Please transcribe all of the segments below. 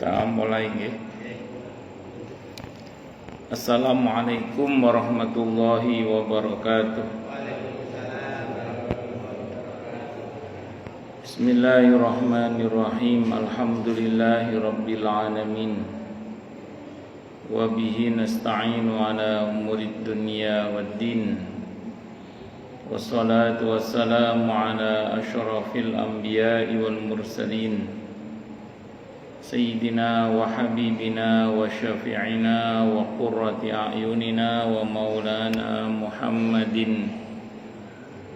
Kita mulai nggih. Assalamualaikum warahmatullahi wabarakatuh. Bismillahirrahmanirrahim. Alhamdulillahi rabbil alamin. Wa bihi nasta'inu ala umurid dunya waddin. Wassalatu wassalamu ala asyrafil anbiya'i wal mursalin. Sayyidina wa habibina wa syafi'ina wa qurrati a'yunina wa maulana Muhammadin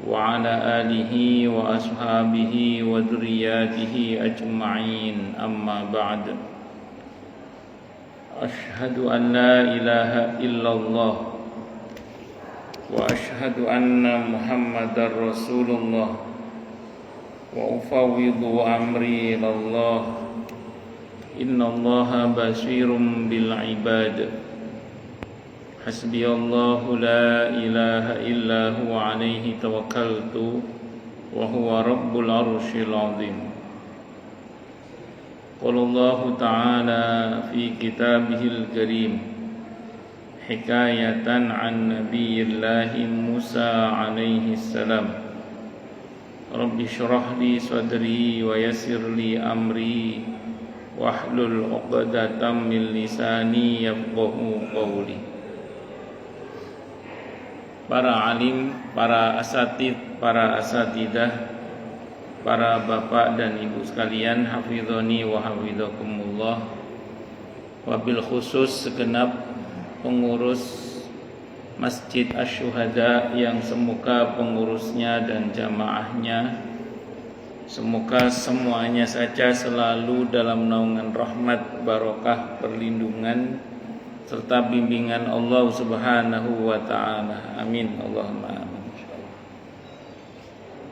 wa ala alihi wa ashabihi wa dhurriyyatihi ajma'in, amma ba'd. Ashhadu an la ilaha illallah wa ashhadu anna Muhammadar Rasulullah wa ufawwidu amri ilallah. Innallaha basirun bil ibad. Hasbiyallahu la ilaha illa huwa alaihi tawakkaltu wa huwa rabbul arsyil azim. Qala Allah ta'ala fi kitabihil karim hikayatan an nabiyillahi Musa alaihi salam. Rabbi shrah li sadri wa yassir li amri wahlul 'uqdatam min lisani yafqahu qawli. Para alim, para asatid, para asatidah, para bapak dan ibu sekalian, hafizoni wa hafizakumullah. Wabil khusus segenap pengurus Masjid Asy-Syuhada yang semoga pengurusnya dan jamaahnya semoga semuanya saja selalu dalam naungan rahmat, barokah, perlindungan serta bimbingan Allah Subhanahu wa ta'ala. Amin. Allahumma amin.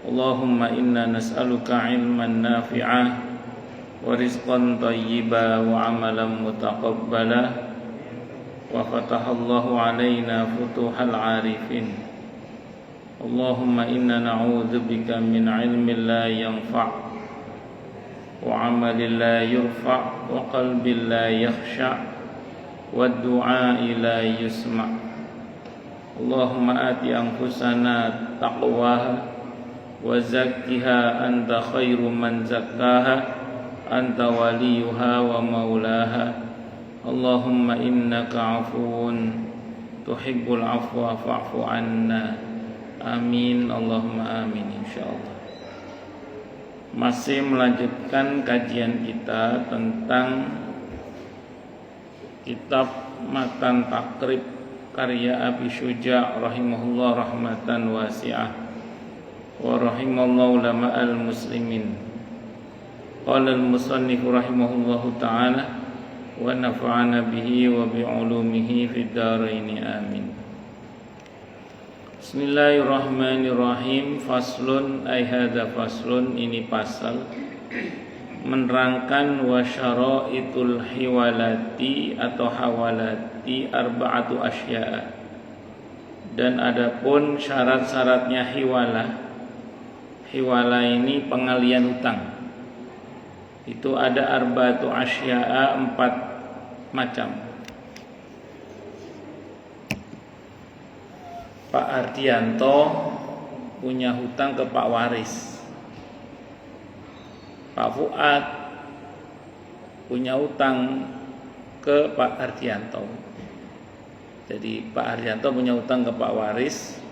Allahumma inna nas'aluka ilman nafi'ah wa rizqan thayyiba wa amalan mutaqabbala wa fatahallahu alaina futuhal arifin. Allahumma inna na'udzubika min ilmin la yanfa' wa amalin la yurfa' wa qalbin la yakhsha' wa du'a'i la yusma'. Allahumma ati anfusana taqwaha wa zakkiha anta khairu man zakkaha anta waliyuha wa maulaha. Allahumma innaka afuwun tuhibbul afwa fa'fu anna. Amin. Allahumma amin insyaallah. Masih melanjutkan kajian kita tentang kitab Matan Takrib karya Abi Syuja' rahimahullah rahmatan wasi'ah wa rahimallahu ulama al-muslimin. Qala al-musannif rahimahullahu ta'ala wa nafa'ana bihi wa bi'ulumihi fid dharain amin. Bismillahirrahmanirrahim. Faslun ay hadza faslun, ini pasal menerangkan wa syaraitul hiwalati atau hawalati arba'atu asya'a, dan adapun syarat-syaratnya hiwalah. Hiwalah ini pengalian hutang. Itu ada arba'atu asya'a, 4 macam. Pak Ardianto punya hutang ke Pak Waris. Pak Fuad punya hutang ke Pak Ardianto. Jadi Pak Ardianto punya hutang ke Pak Waris,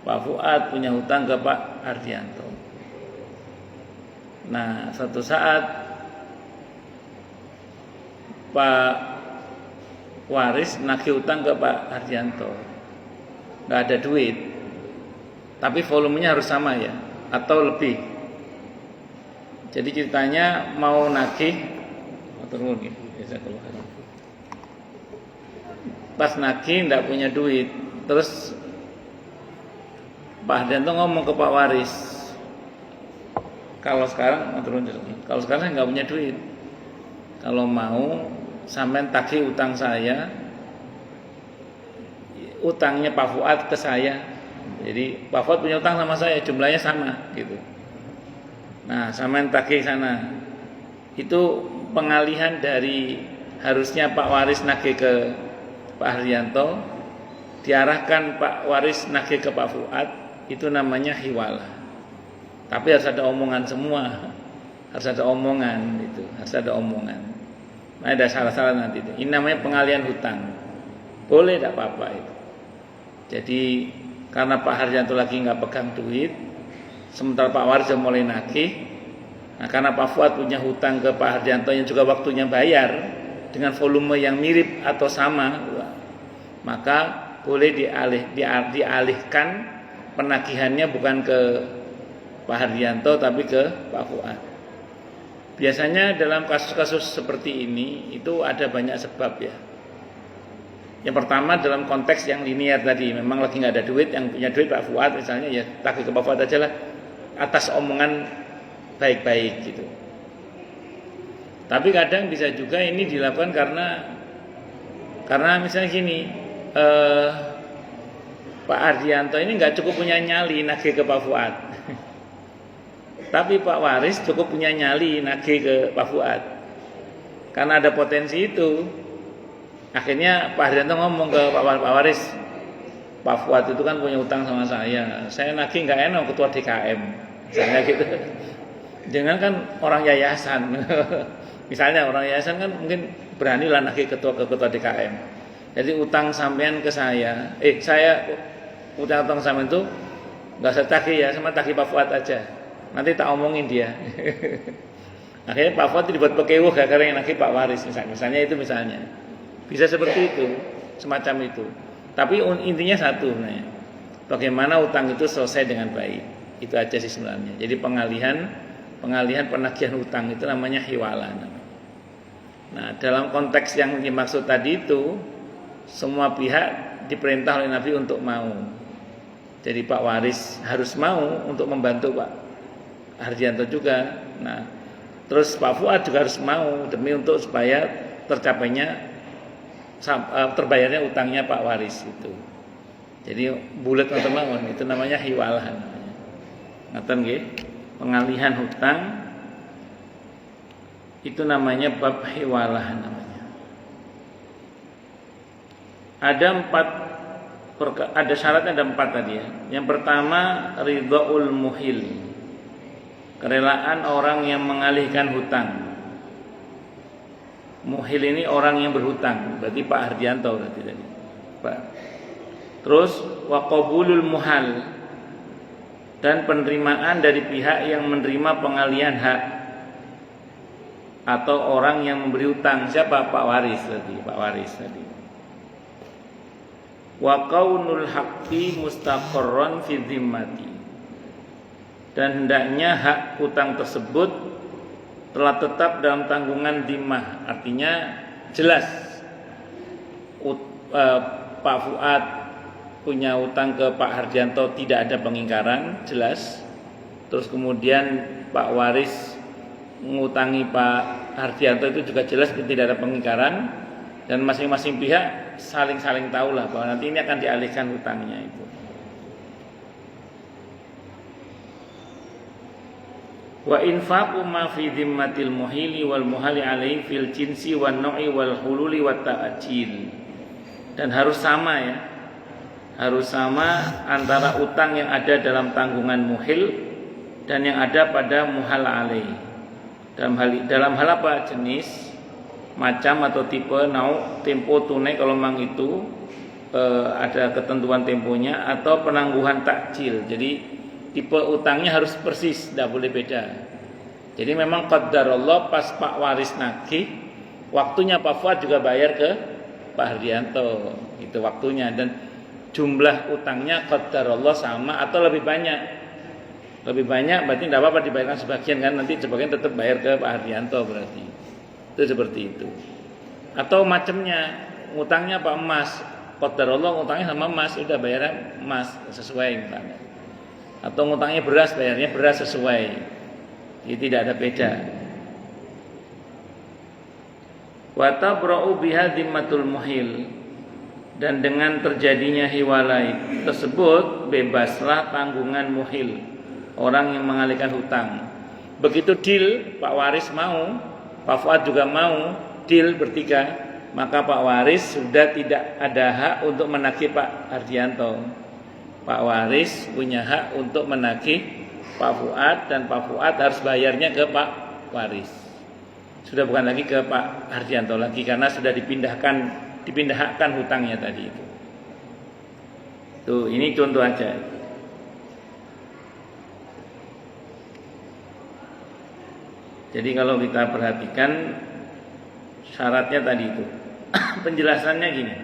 Pak Fuad punya hutang ke Pak Ardianto. Nah, suatu saat Pak Waris nagih hutang ke Pak Ardianto. Nggak ada duit, tapi volumenya harus sama ya, atau lebih. Jadi ceritanya mau nagih, pas nagih nggak punya duit, terus Pak Ardianto ngomong ke Pak Waris, kalau sekarang saya nggak punya duit, kalau mau sampean tagih utang saya, utangnya Pak Fuad ke saya. Jadi Pak Fuad punya utang sama saya, jumlahnya sama gitu. Nah, sampean tagih sana. Itu pengalihan dari harusnya Pak Waris nagih ke Pak Haryanto, diarahkan Pak Waris nagih ke Pak Fuad, itu namanya hiwalah. Tapi harus ada omongan semua, harus ada omongan itu, harus ada omongan. Nah, ada salah-salah nanti itu. Ini namanya pengalihan hutang. Boleh, tidak apa-apa itu. Jadi karena Pak Haryanto lagi nggak pegang duit, sementara Pak Waris sudah mulai nagih. Nah, karena Pak Fuad punya hutang ke Pak Haryanto yang juga waktunya bayar dengan volume yang mirip atau sama, maka boleh dialihkan penagihannya bukan ke Pak Haryanto tapi ke Pak Fuad. Biasanya dalam kasus-kasus seperti ini itu ada banyak sebab ya. Yang pertama dalam konteks yang linear tadi, memang lagi nggak ada duit, yang punya duit Pak Fuad misalnya, ya tagih ke Pak Fuad aja lah atas omongan baik-baik gitu. Tapi kadang bisa juga ini dilakukan karena misalnya gini, Pak Haryanto ini nggak cukup punya nyali nagih ke Pak Fuad. Tapi Pak Waris cukup punya nyali nagih ke Pak Fuad. Karena ada potensi itu, akhirnya Pak Haryanto ngomong ke Pak Waris, Pak Fuad itu kan punya utang sama saya nagih nggak enak ketua DKM, misalnya gitu. Jangan kan orang yayasan, misalnya orang yayasan kan mungkin berani lah nagih ke ketua DKM. Jadi utang sampean ke saya utang sampean itu nggak usah tagih ya, sama tagih Pak Fuad aja. Nanti tak omongin dia. Akhirnya Pak Fuad dibuat pekewuh gara-gara yang nagih Pak Waris misalnya itu misalnya. Bisa seperti itu, semacam itu. Tapi intinya satu, bagaimana utang itu selesai dengan baik. Itu aja sih sebenarnya. Jadi pengalihan penagihan utang itu namanya hiwala. Nah, dalam konteks yang dimaksud tadi itu, semua pihak diperintah oleh Nabi untuk mau. Jadi Pak Waris harus mau untuk membantu Pak Haryanto juga. Nah, terus Pak Fuad juga harus mau demi untuk supaya terbayarnya utangnya Pak Waris itu. Jadi bulat ngoten mawon, itu namanya hiwalah namanya. Ngoten nggih. Pengalihan hutang itu namanya bab hiwalah namanya. Ada syaratnya, ada 4 tadi ya. Yang pertama ridhaul muhil, kerelaan orang yang mengalihkan hutang. Muhil ini orang yang berhutang, berarti Pak Haryanto berarti tadi. Pak. Terus wa qabulul muhal, dan penerimaan dari pihak yang menerima pengalihan hak atau orang yang memberi hutang. Siapa? Pak Waris tadi. Wa qaunul haqqi mustaqarran fi dhimmati, dan hendaknya hak hutang tersebut telah tetap dalam tanggungan dhimmah, artinya jelas Pak Fuad punya utang ke Pak Haryanto tidak ada pengingkaran, jelas. Terus kemudian Pak Waris mengutangi Pak Haryanto itu juga jelas tidak ada pengingkaran, dan masing-masing pihak saling tahu lah bahwa nanti ini akan dialihkan hutangnya itu. Wa infaqu ma fi dhimmatil muhili wal muhali alaihi fil jinsi wan nau'i wal hululi wat ta'jil. Dan harus sama ya. Harus sama antara utang yang ada dalam tanggungan muhil dan yang ada pada muhal alaihi. Dalam hal apa? Jenis, macam atau tipe, nau, tempo tunai kalau memang itu ada ketentuan temponya, atau penangguhan takjil. Jadi tipe utangnya harus persis, tidak boleh beda. Jadi memang qadarullah pas Pak Waris nagih, waktunya Pak Fuad juga bayar ke Pak Haryanto, itu waktunya, dan jumlah utangnya qadarullah sama atau lebih banyak. Lebih banyak berarti tidak apa-apa dibayarkan sebagian kan, nanti sebagian tetap bayar ke Pak Haryanto berarti. Itu seperti itu. Atau macamnya, utangnya Pak emas, qadarullah utangnya sama emas, sudah bayarnya emas sesuai misalnya. Atau ngutangnya beras, bayarnya beras sesuai. Jadi tidak ada beda. Wa tabra'u biha dhimmatul muhil, dan dengan terjadinya hiwalai tersebut bebaslah tanggungan muhil, orang yang mengalihkan hutang. Begitu deal Pak Waris mau, Pak Fuad juga mau deal bertiga, maka Pak Waris sudah tidak ada hak untuk menagih Pak Hardianto. Pak Waris punya hak untuk menagih Pak Fuad, dan Pak Fuad harus bayarnya ke Pak Waris. Sudah bukan lagi ke Pak Hardianto lagi, karena sudah dipindahkan hutangnya tadi itu. Tuh, ini contoh aja. Jadi kalau kita perhatikan syaratnya tadi itu, penjelasannya gini.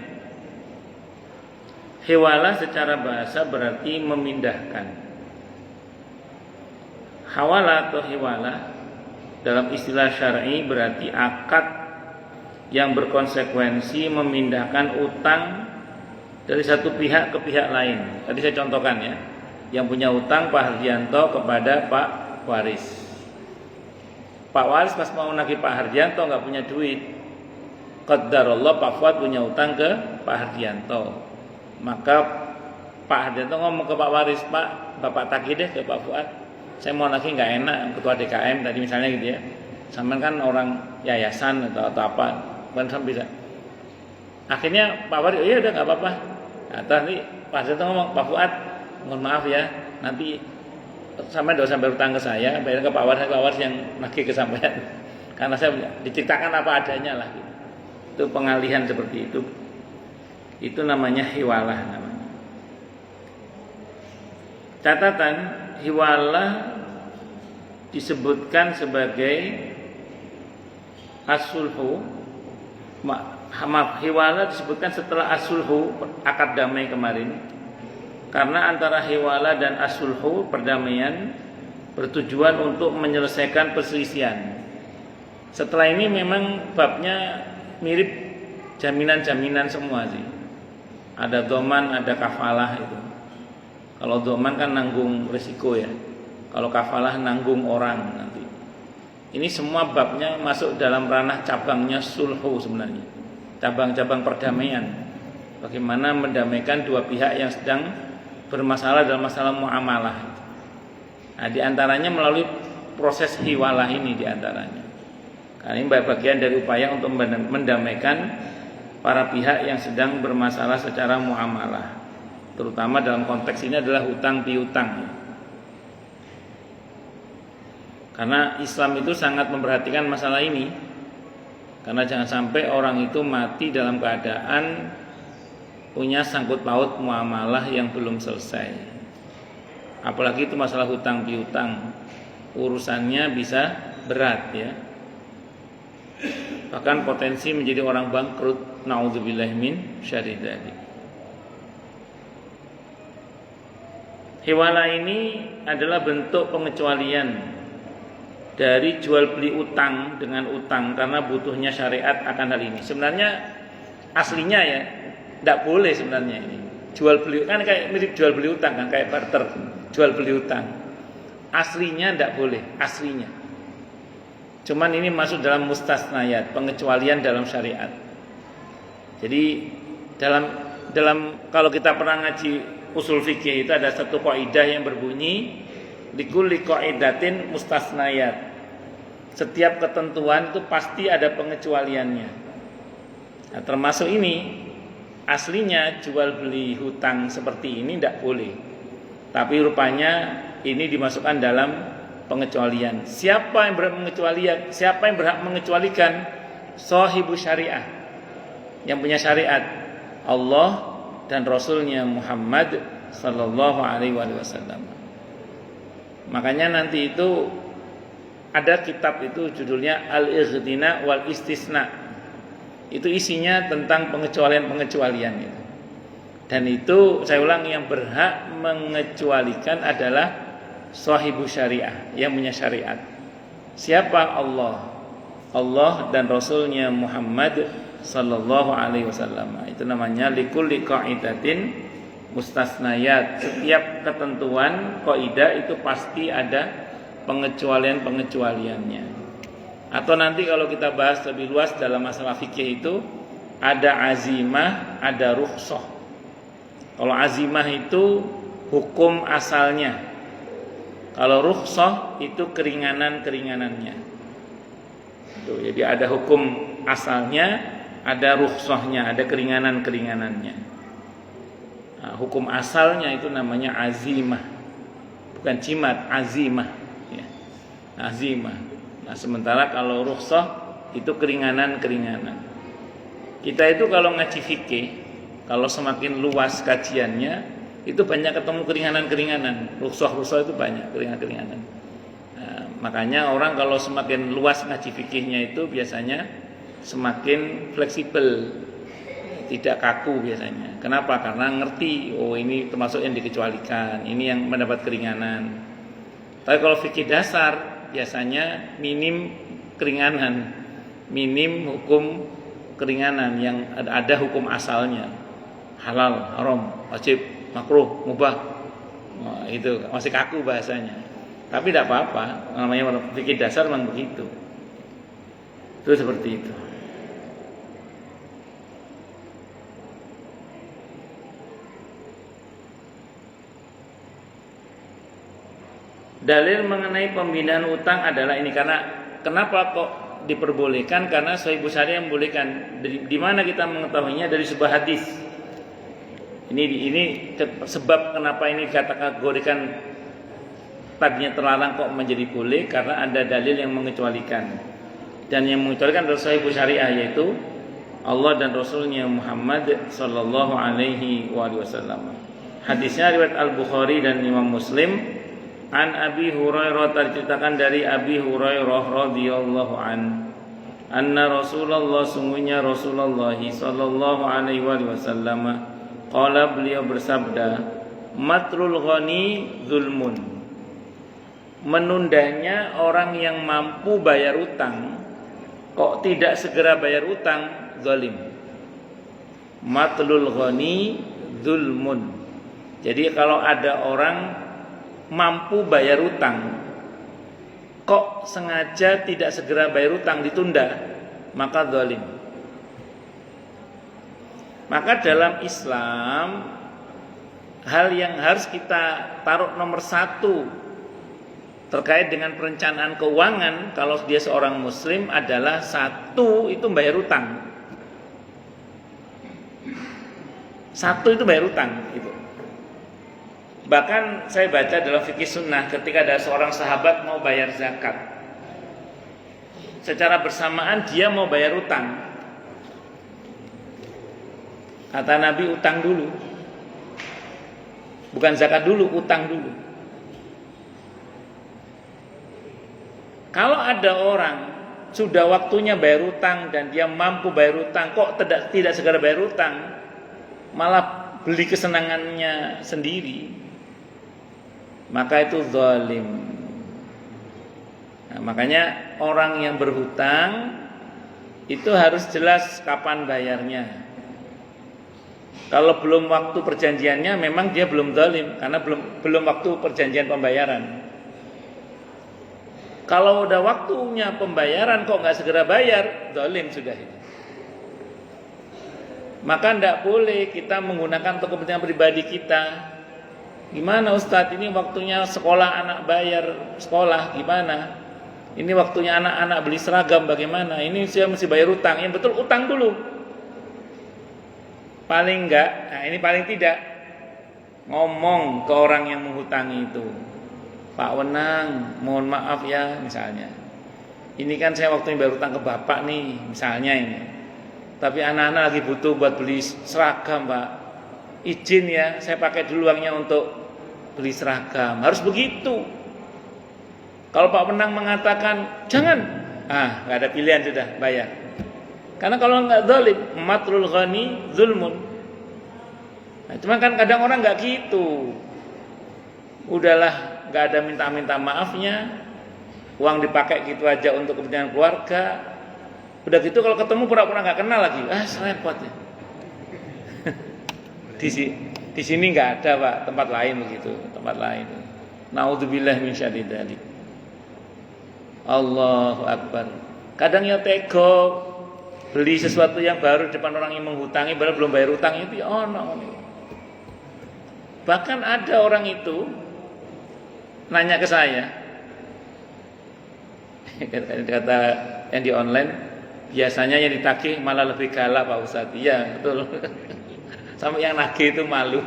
Hiwalah secara bahasa berarti memindahkan. Hawalah atau hiwalah dalam istilah syar'i berarti akad yang berkonsekuensi memindahkan utang dari satu pihak ke pihak lain. Tadi saya contohkan ya, yang punya utang Pak Hardianto kepada Pak Waris. Pak Waris pas mau nagih Pak Hardianto nggak punya duit. Qadarullah Pak Fuad punya utang ke Pak Hardianto. Maka Pak Hardianto ngomong ke Pak Waris, Pak, Bapak tagih deh ke Pak Fuad. Saya mau nagih nggak enak, ketua DKM tadi misalnya gitu ya. Sama kan orang yayasan atau apa, kan bisa. Akhirnya Pak Waris, oh iya udah nggak apa-apa. Nah, nanti Pak Hardianto ngomong, Pak Fuad, mohon maaf ya, nanti sampai dosa berutang ke saya, bayar ke Pak Waris yang nagih ke sampean. Karena saya diceritakan apa adanya lah. Gitu. Itu pengalihan seperti itu. Itu namanya hiwalah namanya. Catatan, hiwalah disebutkan sebagai as-sulhu. Hiwalah disebutkan setelah as-sulhu, akad damai kemarin. Karena antara hiwala dan as-sulhu, perdamaian, bertujuan untuk menyelesaikan perselisihan. Setelah ini memang babnya mirip jaminan-jaminan semua sih. Ada doman, ada kafalah itu. Kalau doman kan nanggung risiko ya. Kalau kafalah nanggung orang nanti. Ini semua babnya masuk dalam ranah cabangnya sulhu sebenarnya. Cabang-cabang perdamaian. Bagaimana mendamaikan dua pihak yang sedang bermasalah dalam masalah muamalah. Nah, diantaranya melalui proses hiwalah ini diantaranya. Karena ini bagian dari upaya untuk mendamaikan para pihak yang sedang bermasalah secara muamalah. Terutama dalam konteks ini adalah hutang piutang. Karena Islam itu sangat memperhatikan masalah ini. Karena jangan sampai orang itu mati dalam keadaan punya sangkut paut muamalah yang belum selesai. Apalagi itu masalah hutang piutang, urusannya bisa berat ya. Bahkan potensi menjadi orang bangkrut, naudzubillah min syarri dzalik. Hiwala ini adalah bentuk pengecualian dari jual beli utang dengan utang karena butuhnya syariat akan hal ini. Sebenarnya aslinya ya tidak boleh sebenarnya ini. Jual beli kan kayak mirip jual beli utang kan, kayak barter, jual beli utang. Aslinya tidak boleh, aslinya. Cuman ini masuk dalam mustasnayat, pengecualian dalam syariat. Jadi dalam kalau kita pernah ngaji usul fikih itu ada satu kaidah yang berbunyi likulli qaidatin mustasnayat. Setiap ketentuan itu pasti ada pengecualiannya. Nah, termasuk ini. Aslinya jual beli hutang seperti ini tidak boleh. Tapi rupanya ini dimasukkan dalam pengecualian. Siapa yang berhak mengecualikan? Siapa yang berhak mengecualikan? Sahibu syariah, yang punya syariat, Allah dan Rasulnya Muhammad sallallahu alaihi wasallam. Makanya nanti itu ada kitab itu judulnya Al-Ighdina wal Istisna. Itu isinya tentang pengecualian-pengecualian itu. Dan itu saya ulang, yang berhak mengecualikan adalah sahibu syariah, yang punya syariat. Siapa? Allah dan Rasulnya Muhammad sallallahu alaihi wasallam. Itu namanya likulli qaidatin mustasnayat. Setiap ketentuan kaidah itu pasti ada pengecualian-pengecualiannya. Atau nanti kalau kita bahas lebih luas dalam masalah fikih itu ada azimah, ada rukhsah. Kalau azimah itu hukum asalnya. Kalau rukhsah itu keringanan-keringanannya. Tuh, jadi ada hukum asalnya, ada rukhsahnya, ada keringanan-keringanannya. Nah, hukum asalnya itu namanya azimah, bukan cimat, azimah. Ya. Azimah. Nah, sementara kalau rukhsah itu keringanan-keringanan. Kita itu kalau ngaji fikih, kalau semakin luas kajiannya, itu banyak ketemu keringanan-keringanan. Rukhsah-rukhsah itu banyak keringanan-keringanan. Nah, makanya orang kalau semakin luas ngaji fikihnya itu biasanya semakin fleksibel, tidak kaku biasanya. Kenapa? Karena ngerti, oh ini termasuk yang dikecualikan, ini yang mendapat keringanan. Tapi kalau fikih dasar biasanya minim keringanan, minim hukum keringanan, yang ada hukum asalnya, halal, haram, wajib, makruh, mubah. Nah, itu masih kaku bahasanya. Tapi tidak apa-apa, namanya fikih dasar memang begitu. Itu seperti itu. Dalil mengenai pembinaan utang adalah ini, karena kenapa kok diperbolehkan? Karena Sahih Bukhari yang membolehkan. Di mana kita mengetahuinya? Dari sebuah hadis. Ini sebab kenapa ini dikategorikan tadinya terlarang kok menjadi boleh, karena ada dalil yang mengecualikan. Dan yang mengecualikan adalah Sahih Bukhari, yaitu Allah dan Rasulnya Muhammad sallallahu alaihi wasallam. Hadisnya riwayat Al-Bukhari dan Imam Muslim. An Abi Hurairah, terceritakan dari Abi Hurairah radhiyallahu an, anna Rasulullah, sungguhnya Rasulullah sallallahu alaihi wasallam, qala, beliau bersabda, matrul ghani zulmun, menundanya orang yang mampu bayar utang kok tidak segera bayar utang, zalim. Matlul ghani zulmun. Jadi kalau ada orang mampu bayar utang kok sengaja tidak segera bayar utang, ditunda, maka zalim. Maka dalam Islam, hal yang harus kita taruh nomor satu terkait dengan perencanaan keuangan kalau dia seorang muslim adalah satu, itu bayar utang. Satu itu bayar utang itu. Bahkan saya baca dalam fikih sunnah, ketika ada seorang sahabat mau bayar zakat, secara bersamaan dia mau bayar utang. Kata Nabi, utang dulu, bukan zakat dulu, utang dulu. Kalau ada orang sudah waktunya bayar utang dan dia mampu bayar utang, kok tidak segera bayar utang, malah beli kesenangannya sendiri, maka itu zalim. Nah, makanya orang yang berhutang itu harus jelas kapan bayarnya. Kalau belum waktu perjanjiannya, memang dia belum zalim, karena belum waktu perjanjian pembayaran. Kalau udah waktunya pembayaran kok nggak segera bayar, zalim sudah itu. Maka tidak boleh kita menggunakan untuk kepentingan pribadi kita. Gimana Ustadz, ini waktunya sekolah anak bayar sekolah, gimana? Ini waktunya anak-anak beli seragam, bagaimana? Ini saya mesti bayar utang. Yang betul utang dulu. Paling enggak, nah ini paling tidak, ngomong ke orang yang menghutangi itu, Pak Wenang, mohon maaf ya, misalnya, ini kan saya waktunya bayar utang ke bapak nih, misalnya ini, tapi anak-anak lagi butuh buat beli seragam Pak, izin ya, saya pakai dulu uangnya untuk beli seragam. Harus begitu. Kalau Pak Wenang mengatakan jangan, nggak ada pilihan, sudah bayar. Karena kalau nggak zalim, matrul ghani zulmun. Nah, cuma kan kadang orang nggak gitu. Udahlah, nggak ada minta-minta maafnya, uang dipakai gitu aja untuk kepentingan keluarga. Udah gitu kalau ketemu pura-pura nggak kenal lagi, repot ya. Di sini nggak ada Pak, tempat lain begitu, tempat lain. Naudzubillah min syarri dzalik. Allahu Akbar. Kadang ya tega beli sesuatu yang baru depan orang yang menghutangi, padahal belum bayar utang itu ya ono. Bahkan ada orang itu nanya ke saya, Kata yang di online, biasanya yang ditagih malah lebih galak Pak Ustadz. Iya betul. Sampai yang nagih itu malu.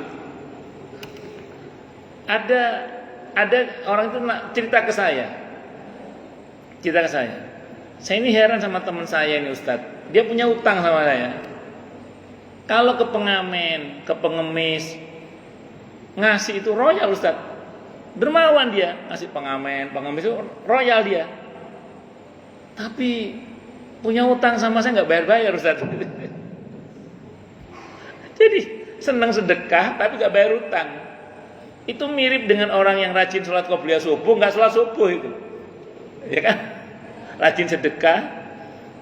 Ada orang itu cerita ke saya. Saya ini heran sama teman saya ini Ustadz. Dia punya utang sama saya. Kalau ke pengamen, ke pengemis, ngasih itu royal Ustadz. Dermawan dia, ngasih pengemis itu royal dia. Tapi punya utang sama saya nggak bayar Ustaz. Jadi senang sedekah tapi nggak bayar utang. Itu mirip dengan orang yang rajin sholat qobliyah subuh nggak sholat subuh itu, ya kan? Rajin sedekah,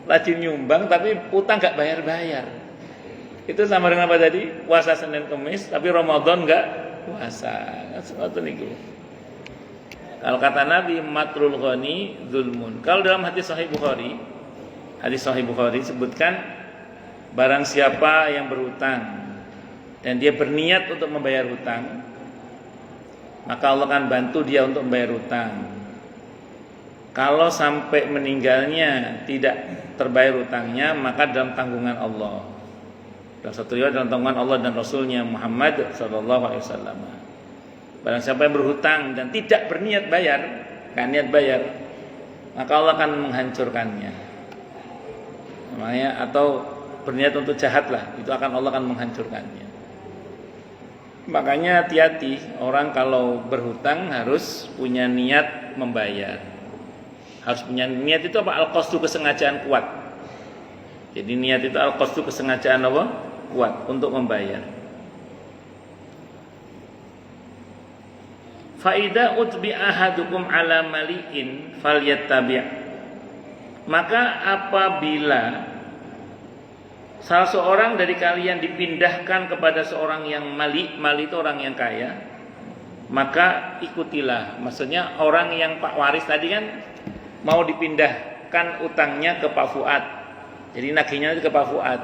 rajin nyumbang tapi utang nggak bayar. Itu sama dengan apa tadi? Puasa Senin Kamis tapi Ramadan nggak puasa. Seperti itu. Kalau kata Nabi, matrul ghani zulmun. Kalau dalam hadis Sahih Bukhari sebutkan barang siapa yang berhutang dan dia berniat untuk membayar hutang, maka Allah akan bantu dia untuk membayar hutang. Kalau sampai meninggalnya tidak terbayar hutangnya, maka dalam tanggungan Allah. Dalam satu riwayat dalam tanggungan Allah dan Rasulnya Muhammad SAW. Barang siapa yang berhutang dan tidak berniat bayar, gak niat bayar, maka Allah akan menghancurkannya. Namanya atau berniat untuk jahat lah, itu Allah akan menghancurkannya. Makanya hati-hati orang kalau berhutang harus punya niat membayar. Harus punya niat itu apa? Al-qasdu, kesengajaan kuat. Jadi niat itu al-qasdu, kesengajaan apa? Kuat untuk membayar. Faida utbi ahadukum ala mali'in falyattabi'. Maka apabila salah seorang dari kalian dipindahkan kepada seorang yang mali itu orang yang kaya, maka ikutilah. Maksudnya orang yang Pak Waris tadi kan mau dipindahkan utangnya ke Pak Fuad. Jadi nagihnya itu ke Pak Fuad.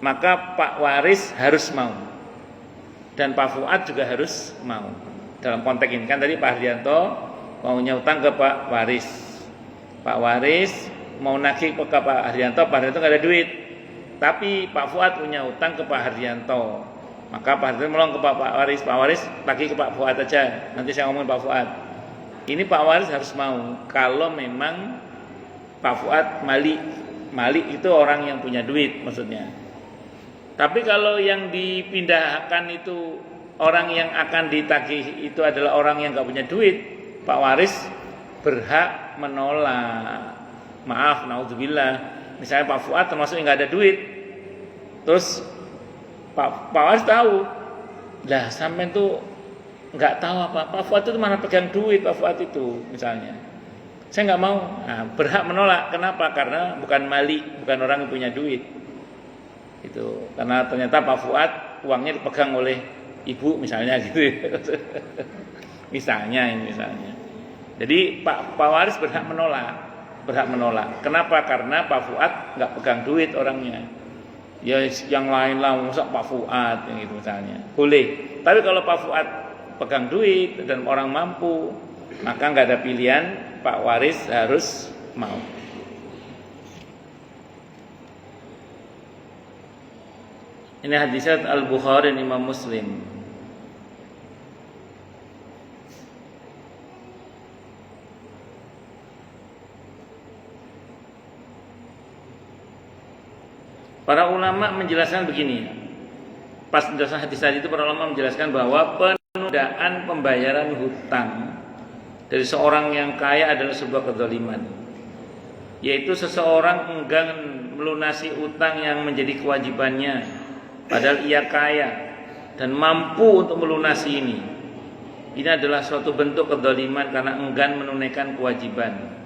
Maka Pak Waris harus mau. Dan Pak Fuad juga harus mau. Dalam konteks ini kan tadi Pak Haryanto maunya utang ke Pak Waris. Pak Waris mau nagih ke Pak Haryanto nggak ada duit. Tapi Pak Fuad punya utang ke Pak Haryanto. Maka Pak Haryanto melong ke Pak Waris. Pak Waris lagi ke Pak Fuad aja. Nanti saya ngomongin Pak Fuad. Ini Pak Waris harus mau. Kalau memang Pak Fuad mali itu orang yang punya duit maksudnya. Tapi kalau yang dipindahkan itu orang yang akan ditagih itu adalah orang yang nggak punya duit, Pak Waris berhak menolak. Maaf, naudzubillah. Misalnya Pak Fuad termasuk yang nggak ada duit, terus Pak Waris tahu, lah sampai tuh nggak tahu apa. Pak Fuad itu mana pegang duit Pak Fuad itu misalnya. Saya nggak mau. Nah, berhak menolak. Kenapa? Karena bukan mali, bukan orang yang punya duit. Itu karena ternyata Pak Fuad uangnya dipegang oleh ibu misalnya gitu. misalnya. Jadi Pak Waris berhak menolak. Kenapa? Karena Pak Fuad nggak pegang duit orangnya. Ya yang lain lah, masa Pak Fuad yang gitu misalnya. Boleh. Tapi kalau Pak Fuad pegang duit dan orang mampu, maka nggak ada pilihan, Pak Waris harus mau. Ini hadis Al-Bukhari dan Imam Muslim. Para ulama menjelaskan begini. Pas penjelasan hadis tadi itu para ulama menjelaskan bahwa penundaan pembayaran hutang dari seorang yang kaya adalah sebuah kezaliman. Yaitu seseorang enggan melunasi utang yang menjadi kewajibannya padahal ia kaya dan mampu untuk melunasi ini. Ini adalah suatu bentuk kezaliman karena enggan menunaikan kewajiban.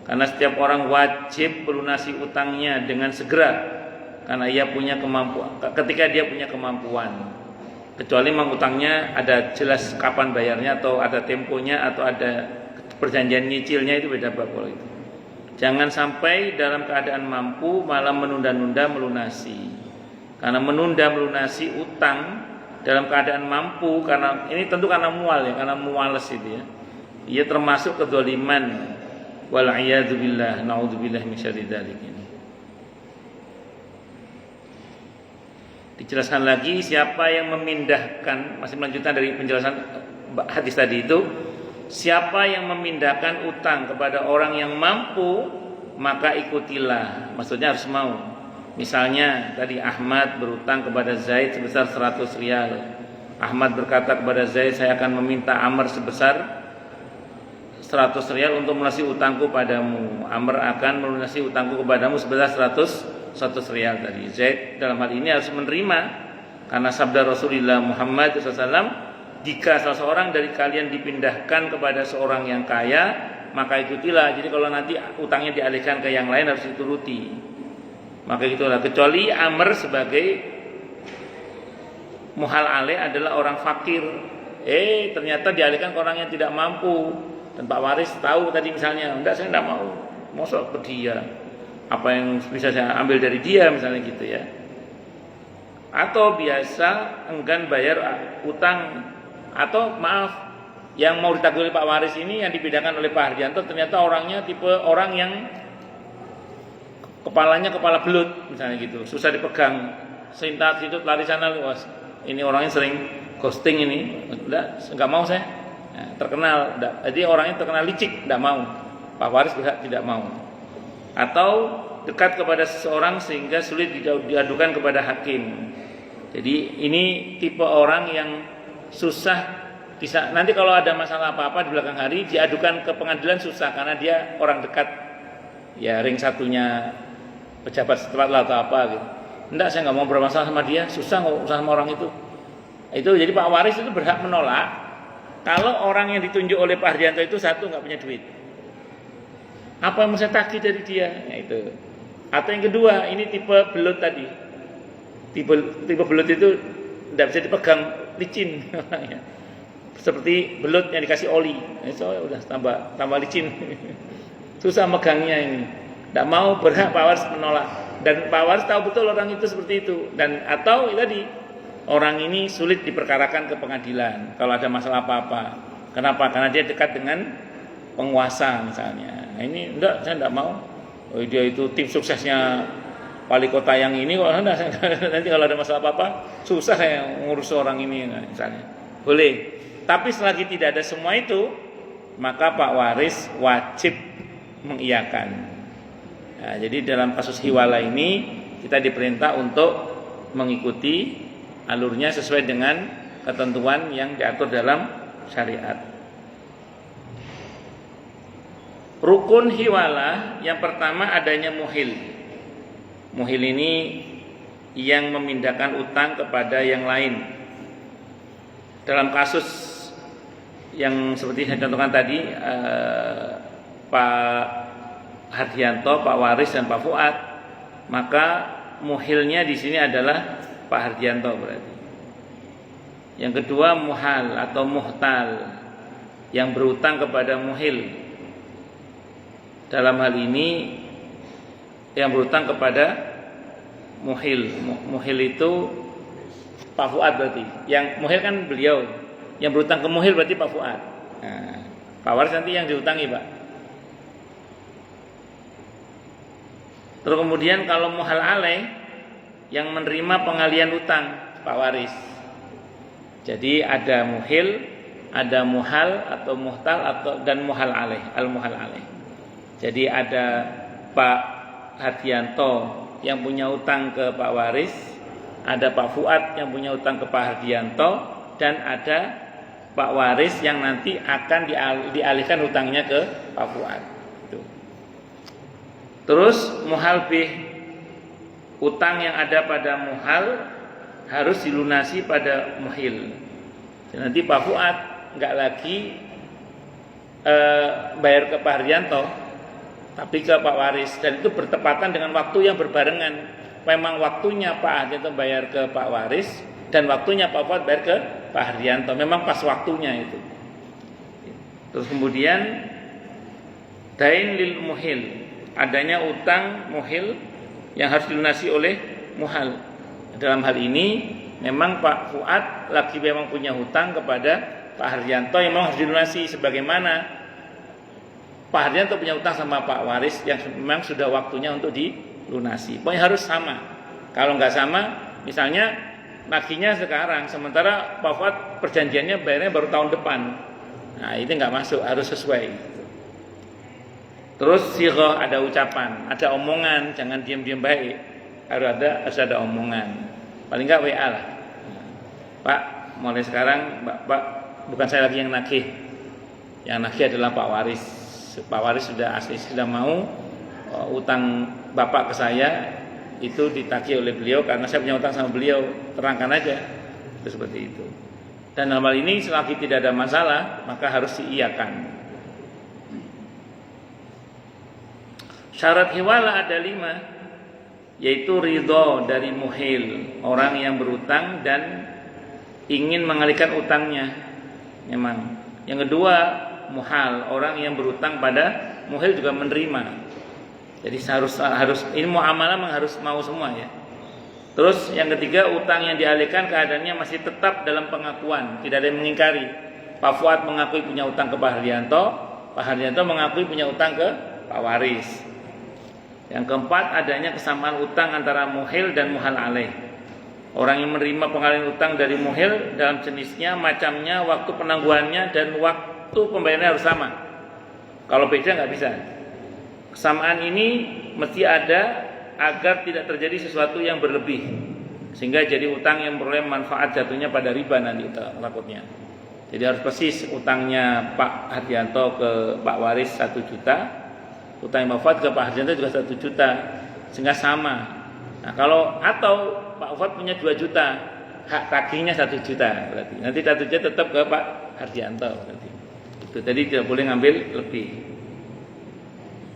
Karena setiap orang wajib melunasi utangnya dengan segera. Karena ia punya kemampuan, ketika dia punya kemampuan, kecuali memang utangnya ada jelas kapan bayarnya atau ada temponya atau ada perjanjian nyicilnya, itu beda bab kalau itu. Jangan sampai dalam keadaan mampu malah menunda-nunda melunasi. Karena menunda melunasi utang dalam keadaan mampu, karena ini tentu karena mual ya, karena muales itu ya. Ia termasuk kedzaliman Wal a'yadu billah, naudzubillah min syarri dzalik ini. Dijelaskan lagi siapa yang memindahkan, masih melanjutkan dari penjelasan hadis tadi itu, siapa yang memindahkan utang kepada orang yang mampu, maka ikutilah. Maksudnya harus mau. Misalnya tadi Ahmad berutang kepada Zaid sebesar 100 rial. Ahmad berkata kepada Zaid, saya akan meminta Amr sebesar 100 rial untuk melunasi utangku padamu. Amr akan melunasi utangku kepadamu sebesar 100 rial tadi. Zaid dalam hal ini harus menerima, karena sabda Rasulullah Muhammad SAW, jika salah seorang dari kalian dipindahkan kepada seorang yang kaya, maka ikutilah. Jadi kalau nanti utangnya dialihkan ke yang lain harus dituruti. Maka itulah, kecuali Amr sebagai muhal alaih adalah orang fakir. Ternyata dialihkan ke orang yang tidak mampu. Dan Pak Waris tahu tadi misalnya, enggak, saya enggak mau, mosok ke dia. Apa yang bisa saya ambil dari dia misalnya gitu ya. Atau biasa enggan bayar utang, atau maaf, yang mau ditagih oleh Pak Waris ini yang dipindahkan oleh Pak Hardianto ternyata orangnya tipe orang yang kepalanya kepala belut misalnya gitu, susah dipegang, sintat situ lari sana luas. Ini orangnya sering ghosting ini, enggak mau saya. Nah, terkenal, jadi orangnya terkenal licik, enggak mau. Pak Waris juga tidak mau. Atau dekat kepada seseorang sehingga sulit diadukan kepada hakim. Jadi ini tipe orang yang susah bisa, nanti kalau ada masalah apa-apa di belakang hari diadukan ke pengadilan susah, karena dia orang dekat, ya ring satunya pejabat setelah atau apa gitu. Enggak, saya nggak mau bermasalah sama dia, susah sama orang itu. Itu jadi Pak Waris itu berhak menolak kalau orang yang ditunjuk oleh Pak Hardianto itu satu nggak punya duit. Apa yang mau saya tagih dari dia? Ya itu. Atau yang kedua, ini tipe belut tadi. Tipe belut itu tidak bisa dipegang, licin. Seperti belut yang dikasih oli. So, udah tambah licin. Susah megangnya ini. Tidak mau, berhak Pak Waris menolak. Dan Pak Waris tahu betul orang itu seperti itu. Dan atau tadi, orang ini sulit diperkarakan ke pengadilan kalau ada masalah apa-apa. Kenapa? Karena dia dekat dengan penguasa misalnya. Nah, ini enggak, saya enggak mau. Dia itu tim suksesnya wali kota yang ini kok, nanti kalau ada masalah apa-apa susah saya ngurus orang ini misalnya. Boleh. Tapi selagi tidak ada semua itu, maka Pak Waris wajib mengiyakan. Nah, jadi dalam kasus hiwala ini kita diperintah untuk mengikuti alurnya sesuai dengan ketentuan yang diatur dalam syariat. Rukun hiwala yang pertama adanya muhil. Muhil ini yang memindahkan utang kepada yang lain. Dalam kasus yang seperti saya contohkan tadi, Pak Hardianto, Pak Waris dan Pak Fuad, maka muhilnya di sini adalah Pak Hardianto berarti. Yang kedua muhal atau muhtal, yang berutang kepada muhil. Dalam hal ini yang berutang kepada muhil. Muhil itu Pak Fuad berarti. Yang muhil kan beliau. Yang berutang ke muhil berarti Pak Fuad. Nah, Pak Waris nanti yang diutangi, Pak. Terus kemudian kalau muhal alaih, yang menerima pengalian utang Pak Waris. Jadi ada muhil, ada muhal atau muhtal atau dan muhal alaih, al-muhal alaih. Jadi ada Pak Hardianto yang punya utang ke Pak Waris, ada Pak Fuad yang punya utang ke Pak Hardianto, dan ada Pak Waris yang nanti akan dialihkan utangnya ke Pak Fuad. Terus muhal bih, utang yang ada pada muhal harus dilunasi pada muhil. Jadi nanti Pak Fuad nggak lagi bayar ke Pak Hardianto, tapi ke Pak Waris, dan itu bertepatan dengan waktu yang berbarengan. Memang waktunya Pak Hardianto bayar ke Pak Waris dan waktunya Pak Fuad bayar ke Pak Hardianto. Memang pas waktunya itu. Terus kemudian dain lil muhil, adanya utang muhil yang harus dilunasi oleh muhal. Dalam hal ini memang Pak Fuad lagi memang punya hutang kepada Pak Hardianto yang memang harus dilunasi sebagaimana Pak Hardianto punya utang sama Pak Waris yang memang sudah waktunya untuk dilunasi. Pokoknya harus sama. Kalau nggak sama, misalnya nagihnya sekarang, sementara Pak Fuad perjanjiannya bayarnya baru tahun depan. Nah, itu nggak masuk, harus sesuai. Terus sighah, ada ucapan, ada omongan, jangan diam-diam baik. Harus ada omongan. Paling nggak WA lah. Pak, mulai sekarang Pak, bukan saya lagi yang nagih. Yang nagih adalah Pak Waris. Pak Waris sudah mau utang Bapak ke saya itu ditagih oleh beliau karena saya punya utang sama beliau. Terangkan aja. Itu seperti itu. Dan dalam hal ini selagi tidak ada masalah, maka harus diiyakan. Syarat hiwala ada 5, yaitu ridho dari muhil, orang yang berutang dan ingin mengalihkan utangnya. Memang. Yang kedua, muhal, orang yang berutang pada muhil juga menerima. Jadi harus ini muamalah memang harus mau semua ya. Terus yang ketiga, utang yang dialihkan keadaannya masih tetap dalam pengakuan, tidak ada yang mengingkari. Pak Fuad mengakui punya utang ke Pak Hardianto, Pak Hardianto mengakui punya utang ke Pak Waris. Yang keempat, adanya kesamaan utang antara muhil dan muhal alaih. Orang yang menerima pengalihan utang dari muhil dalam jenisnya, macamnya, waktu penangguhannya dan waktu pembayarannya harus sama. Kalau beda nggak bisa. Kesamaan ini mesti ada agar tidak terjadi sesuatu yang berlebih, sehingga jadi utang yang memperoleh manfaat jatuhnya pada riba nanti takutnya. Jadi harus persis utangnya Pak Hardianto ke Pak Waris 1 juta, utang Pak Fuad ke Pak Hardianto juga 1 juta, sehingga sama. Nah, atau Pak Fuad punya 2 juta, hak tagihnya 1 juta berarti. Nanti 1 juta tetap ke Pak Hardianto berarti. Itu tadi tidak boleh ngambil lebih.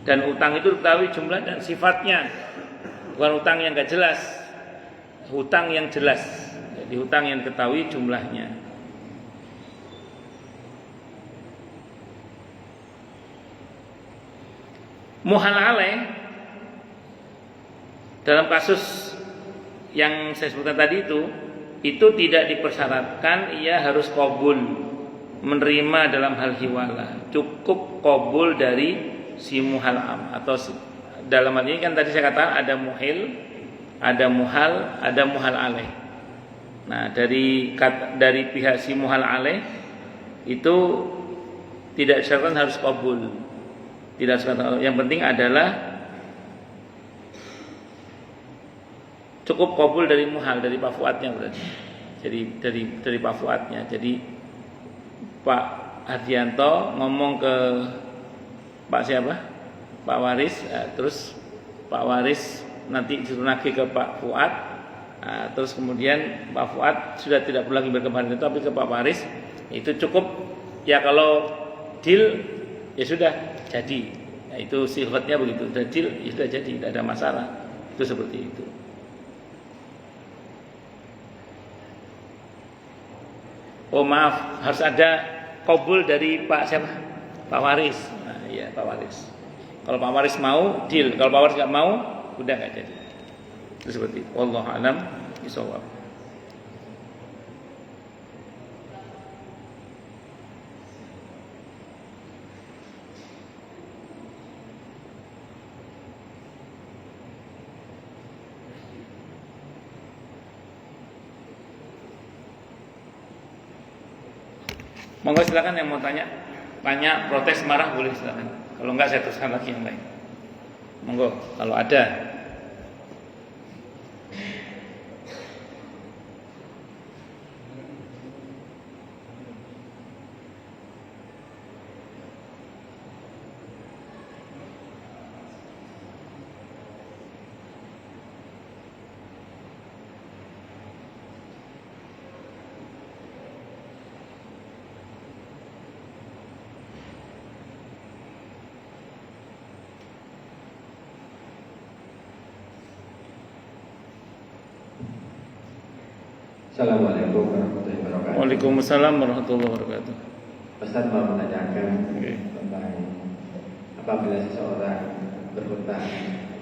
Dan utang itu diketahui jumlah dan sifatnya. Bukan utang yang enggak jelas. Hutang yang jelas. Jadi hutang yang diketahui jumlahnya. Muhal alaih dalam kasus yang saya sebutkan tadi itu tidak dipersyaratkan ia harus qabul menerima dalam hal hiwala. Cukup qabul dari si muhal am, atau dalam hal ini kan tadi saya katakan ada muhil, ada muhal alaih. Nah, dari pihak si muhal alaih itu tidak disyaratkan harus qabul. Tidak disyaratkan. Yang penting adalah cukup qabul dari muhal, dari Pak Fuadnya berarti. Jadi dari Pak Fuadnya. Jadi Pak Hardianto ngomong ke Pak siapa? Pak Waris, terus Pak Waris nanti disuruh nagih ke Pak Fuad, terus kemudian Pak Fuad sudah tidak perlu lagi berkebahan itu, tapi ke Pak Waris itu cukup ya, kalau deal ya sudah jadi. Nah, itu sifatnya begitu, sudah deal ya sudah jadi, tidak ada masalah. Itu seperti itu. Oh maaf, harus ada qabul dari Pak siapa? Pak Waris. Iya, Pak Waris. Kalau Pak Waris mau, deal. Kalau Pak Waris nggak mau, udah nggak jadi. Itu seperti itu. Wallahu a'lam bishawab. Monggo silakan yang mau tanya, protes, marah boleh silakan. Kalau enggak saya teruskan lagi yang lain. Monggo kalau ada. Assalamualaikum warahmatullahi wabarakatuh. Waalaikumsalam warahmatullahi wabarakatuh. Ustaz mau menanyakan tentang apabila seseorang berhutang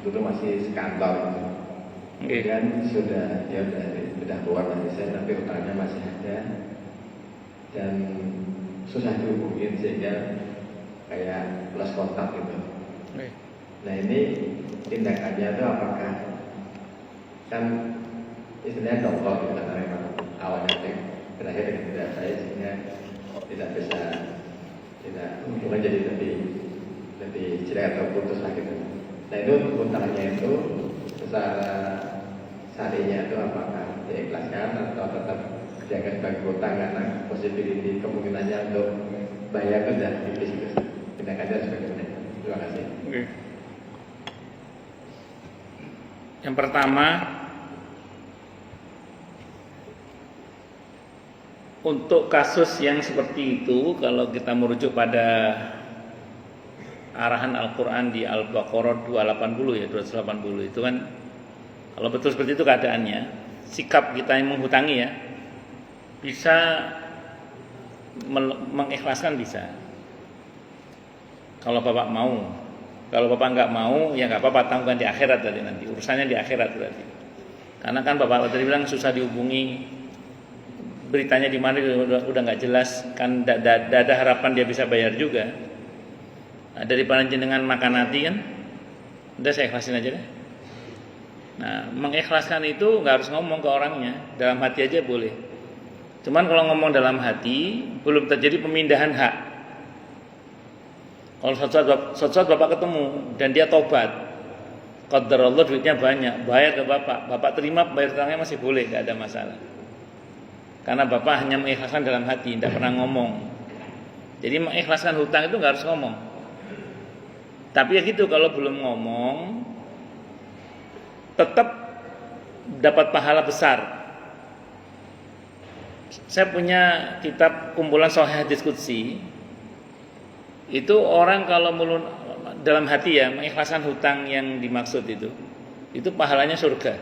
itu masih sekantor, kemudian sudah keluar dari saya, tapi hutangnya masih ada dan susah dihubungin, sehingga kayak lost kontak gitu. Oke. Nah ini tindakannya itu apakah kan istilahnya dongkol gitu karena memang awalnya berakhir dengan tidak baik sehingga tidak bisa hubungan jadi lebih jelek atau putus lah gitu. Nah itu hutangnya itu secara syarinya itu apakah diikhlaskan atau tetap dianggap sebagai hutang karena possibility kemungkinannya untuk bayar itu sudah tipis gitu. Tindakannya sebagaimana. Terima kasih. Oke. Yang pertama, untuk kasus yang seperti itu, kalau kita merujuk pada arahan Al-Quran di Al-Baqarah 280 ya, 280 itu kan, kalau betul seperti itu keadaannya, sikap kita yang menghutangi ya, bisa mengikhlaskan bisa. Kalau Bapak mau, kalau Bapak nggak mau, ya nggak apa-apa, tanggungan di akhirat tadi nanti, urusannya di akhirat berarti. Karena kan Bapak tadi bilang susah dihubungi, beritanya di mana udah nggak jelas, kan ada harapan dia bisa bayar juga. Nah, daripada jenengan makan hati kan, udah saya ikhlasin aja deh. Nah, mengikhlaskan itu nggak harus ngomong ke orangnya, dalam hati aja boleh. Cuman kalau ngomong dalam hati, belum terjadi pemindahan hak. Kalau suatu saat Bapak ketemu dan dia tobat, qadarullah duitnya banyak, bayar ke Bapak terima, bayar utangnya masih boleh, nggak ada masalah. Karena Bapak hanya mengikhlaskan dalam hati, tidak pernah ngomong. Jadi mengikhlaskan hutang itu nggak harus ngomong. Tapi ya gitu, kalau belum ngomong, tetap dapat pahala besar. Saya punya kitab kumpulan Sahih Hadis Qudsi. Itu orang kalau dalam hati ya mengikhlaskan hutang yang dimaksud itu pahalanya surga.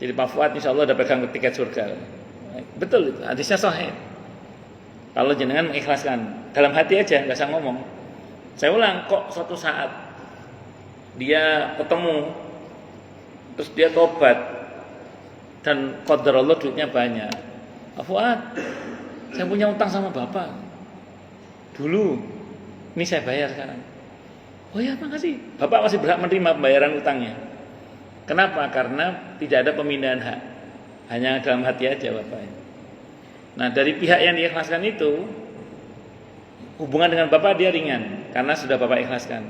Jadi Pak Fuad insya Allah udah pegang tiket surga. Betul itu, hadisnya sahih. Kalau jenengan mengikhlaskan dalam hati aja, nggak usah ngomong. Saya ulang, kok suatu saat dia ketemu, terus dia tobat dan qadarullah duitnya banyak. Pak Fuad, saya punya utang sama Bapak dulu, ini saya bayar sekarang. Oh ya, makasih. Bapak masih berhak menerima pembayaran utangnya. Kenapa? Karena tidak ada pemindahan hak, hanya dalam hati aja Bapak. Nah, dari pihak yang diikhlaskan itu, hubungan dengan Bapak dia ringan karena sudah Bapak ikhlaskan.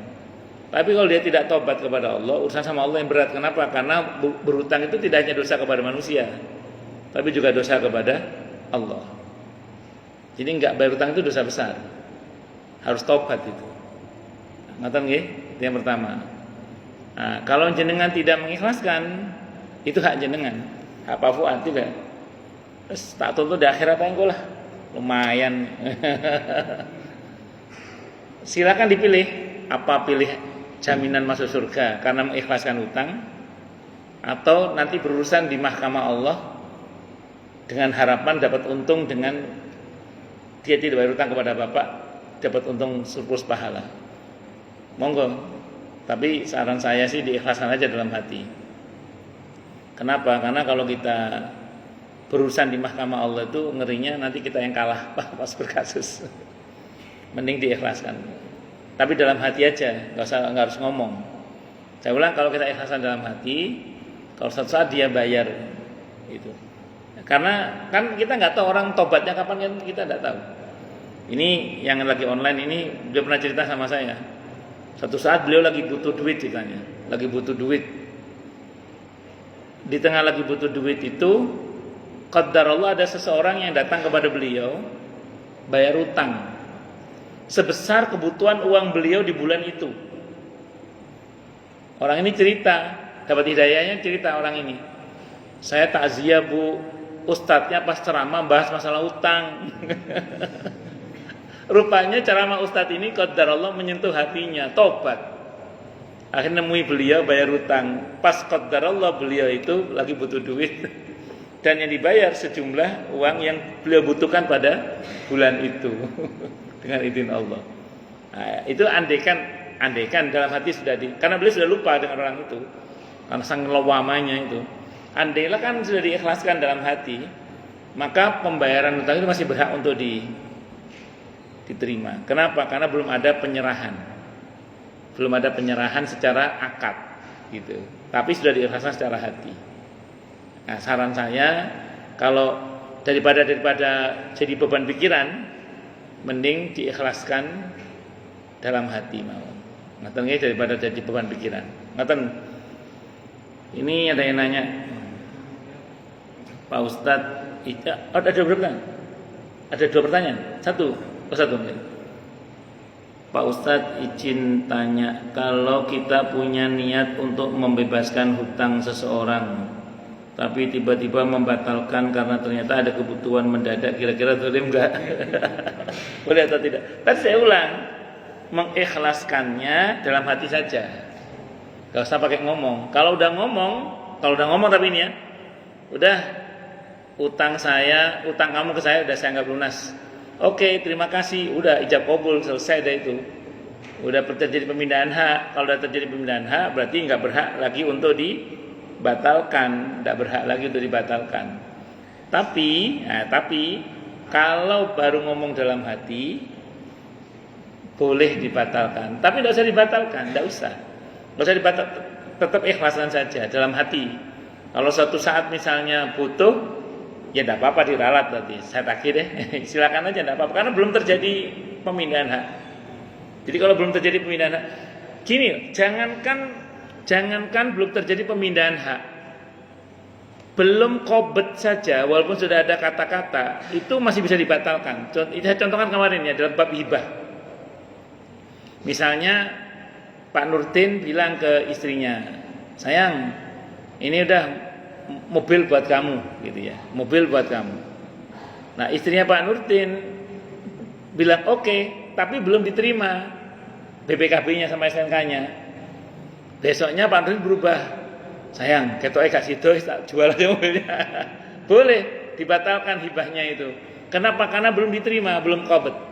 Tapi kalau dia tidak tobat kepada Allah, urusan sama Allah yang berat. Kenapa? Karena berhutang itu tidak hanya dosa kepada manusia, tapi juga dosa kepada Allah. Jadi enggak bayar hutang itu dosa besar. Harus tobat itu. Ngoten nggih? Itu yang pertama. Nah, kalau jenengan tidak mengikhlaskan, itu hak jenengan. Hak Pak Fuad tidak. Terus tak tuntut di akhirat engko lah. Lumayan. Silakan dipilih, apa pilih jaminan masuk surga karena mengikhlaskan hutang, atau nanti berurusan di mahkamah Allah dengan harapan dapat untung dengan dia tidak bayar hutang kepada Bapak, dapat untung surplus pahala. Monggo. Tapi saran saya sih diikhlaskan aja dalam hati. Kenapa? Karena kalau kita berurusan di mahkamah Allah itu ngerinya nanti kita yang kalah pas berkasus. Mending diikhlaskan. Tapi dalam hati aja, nggak harus ngomong. Saya ulang, kalau kita ikhlaskan dalam hati, kalau suatu saat dia bayar, gitu. Karena kan kita nggak tahu orang tobatnya kapan, kan kita nggak tahu. Ini yang lagi online ini dia pernah cerita sama saya. Suatu saat beliau lagi butuh duit ceritanya, lagi butuh duit. Di tengah lagi butuh duit itu, qadarullah ada seseorang yang datang kepada beliau bayar utang sebesar kebutuhan uang beliau di bulan itu. Orang ini cerita, dapat hidayahnya, cerita orang ini. Saya takziah Bu, ustadznya pas ceramah bahas masalah utang. Rupanya ceramah ustadz ini qadarullah menyentuh hatinya, tobat. Akhirnya nemui beliau bayar utang. Pas qadarullah beliau itu lagi butuh duit. Dan yang dibayar sejumlah uang yang beliau butuhkan pada bulan itu. Dengan izin Allah. Nah, itu andaikan dalam hati sudah karena beliau sudah lupa dengan orang itu. Karena sang lawamanya itu. Andailah kan sudah diikhlaskan dalam hati, maka pembayaran utang itu masih berhak untuk diterima. Kenapa? Karena belum ada penyerahan. Belum ada penyerahan secara akad gitu. Tapi sudah diikhlaskan secara hati. Nah, saran saya kalau daripada jadi beban pikiran, mending diikhlaskan dalam hati mawon. Ngaten nggih daripada jadi beban pikiran. Ngaten. Ini ada yang nanya. Pak Ustadz, ada berapa? Ada 2 pertanyaan. Satu. Pak Ustadz izin tanya, kalau kita punya niat untuk membebaskan hutang seseorang, tapi tiba-tiba membatalkan karena ternyata ada kebutuhan mendadak, kira-kira zalim enggak? Boleh atau tidak? Tadi saya ulang, mengikhlaskannya dalam hati saja. Gak usah pakai ngomong. Kalau udah ngomong tapi ini ya, udah utang kamu ke saya udah saya anggap lunas. Oke, terima kasih. Udah ijab kabul, selesai dah itu. Udah terjadi pemindahan hak. Kalau udah terjadi pemindahan hak, berarti nggak berhak lagi untuk dibatalkan, nggak berhak lagi untuk dibatalkan. Tapi kalau baru ngomong dalam hati, boleh dibatalkan. Tapi nggak usah dibatalkan, nggak usah dibatalkan. Tetap ikhlaskan saja dalam hati. Kalau suatu saat misalnya butuh, ya tidak apa-apa diralat berarti. Saya tagih deh, silakan aja tidak apa-apa karena belum terjadi pemindahan hak. Jadi kalau belum terjadi pemindahan hak, gini, jangankan belum terjadi pemindahan hak, belum qobet saja, walaupun sudah ada kata-kata, itu masih bisa dibatalkan. Saya contohkan kemarin ya dalam bab hibah. Misalnya Pak Nurdin bilang ke istrinya, sayang, ini udah mobil buat kamu gitu ya, mobil buat kamu. Nah istrinya Pak Nurdin bilang oke, tapi belum diterima BPKB-nya sama SNK-nya. Besoknya Pak Nurdin berubah, sayang ketoke gak sido tak jual aja mobilnya. Boleh dibatalkan hibahnya itu. Kenapa? Karena belum diterima, belum qobet.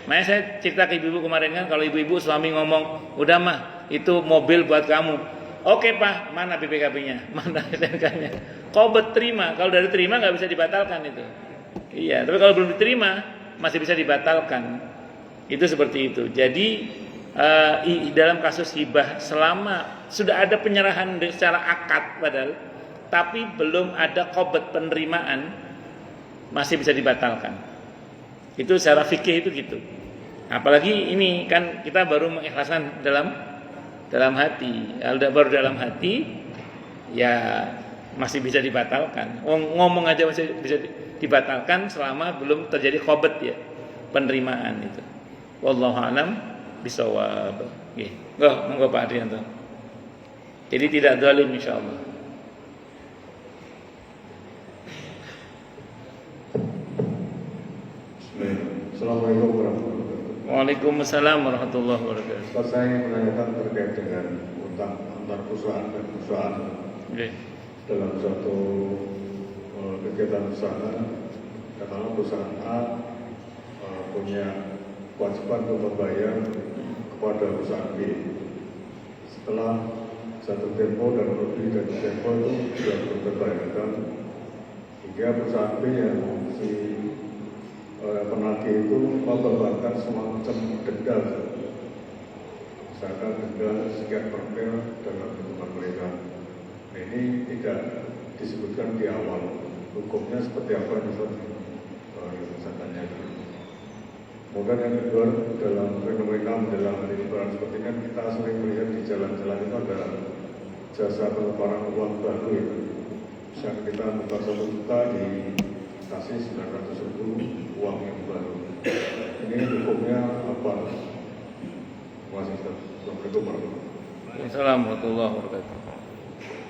Makanya saya cerita ke ibu-ibu kemarin kan, kalau ibu-ibu suami ngomong, udah mah itu mobil buat kamu. Oke Pak, mana BPKB-nya? Mana SNK-nya? Qobet terima. Kalau udah diterima nggak bisa dibatalkan itu. Iya, tapi kalau belum diterima masih bisa dibatalkan. Itu seperti itu. Jadi dalam kasus hibah, selama sudah ada penyerahan secara akad padahal, tapi belum ada qobet penerimaan, masih bisa dibatalkan. Itu secara fikih itu gitu. Apalagi ini kan kita baru mengikhlaskan dalam hati. Kalau baru dalam hati, ya masih bisa dibatalkan. Ngomong aja masih bisa dibatalkan selama belum terjadi qobet ya, penerimaan itu. Wallahu a'lam bishawab. Nggih. Monggo Pak Adrianto. Jadi tidak zalim insyaallah. Assalamualaikum warahmatullahi wabarakatuh. Waalaikumsalam warahmatullahi wabarakatuh. Ustaz, saya ingin menanyakan terkait dengan utang antar perusahaan dan perusahaan. Okay. Dalam suatu kegiatan usaha, katakanlah perusahaan A punya kewajiban untuk membayar kepada perusahaan B. Setelah satu tempo dan lebih dari tempo itu sudah terbayarkan, hingga perusahaan B yang si penagih itu membebankan semacam denda, misalkan denda sekian persen dalam hitungan mereka. Nah, ini tidak disebutkan di awal. Hukumnya seperti apa yang saya tanyakan. Kemudian yang kedua, dalam fenomena menjelang lebaran seperti ini kita sering melihat di jalan-jalan itu ada jasa penukaran uang baru ya. Misalnya kita buka 1 juta dikasih 900.000 uang yang baru. Ini hukumnya apa? Assalamualaikum warahmatullahi wabarakatuh.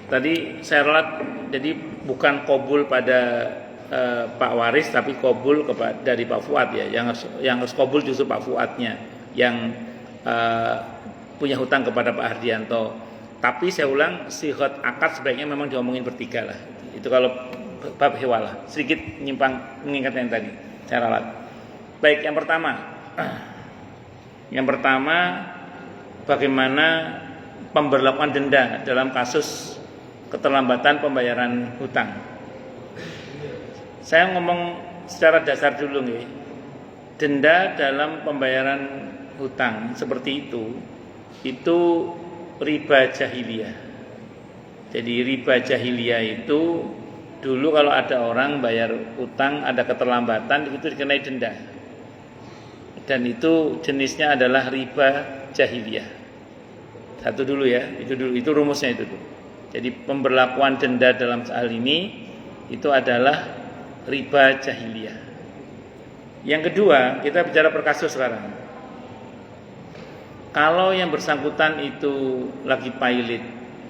Tadi saya ralat, jadi bukan qabul pada Pak Waris, tapi qabul dari Pak Fuad ya. Yang harus qabul justru Pak Fuadnya yang punya hutang kepada Pak Hardianto. Tapi saya ulang, sihat akad sebaiknya memang diomongin bertiga lah. Itu kalau bab hewalah. Sedikit menyimpang mengingat yang tadi. Saya ralat. Baik, yang pertama bagaimana pemberlakuan denda dalam kasus keterlambatan pembayaran hutang. Saya ngomong secara dasar dulu nih. denda dalam pembayaran hutang seperti itu riba jahiliyah. Jadi riba jahiliyah itu dulu kalau ada orang bayar hutang ada keterlambatan itu dikenai denda. Dan itu jenisnya adalah riba jahiliyah. Satu dulu ya, itu rumusnya itu dulu. Jadi pemberlakuan denda dalam hal ini itu adalah riba jahiliyah. Yang kedua, kita bicara per kasus sekarang. Kalau yang bersangkutan itu lagi pailit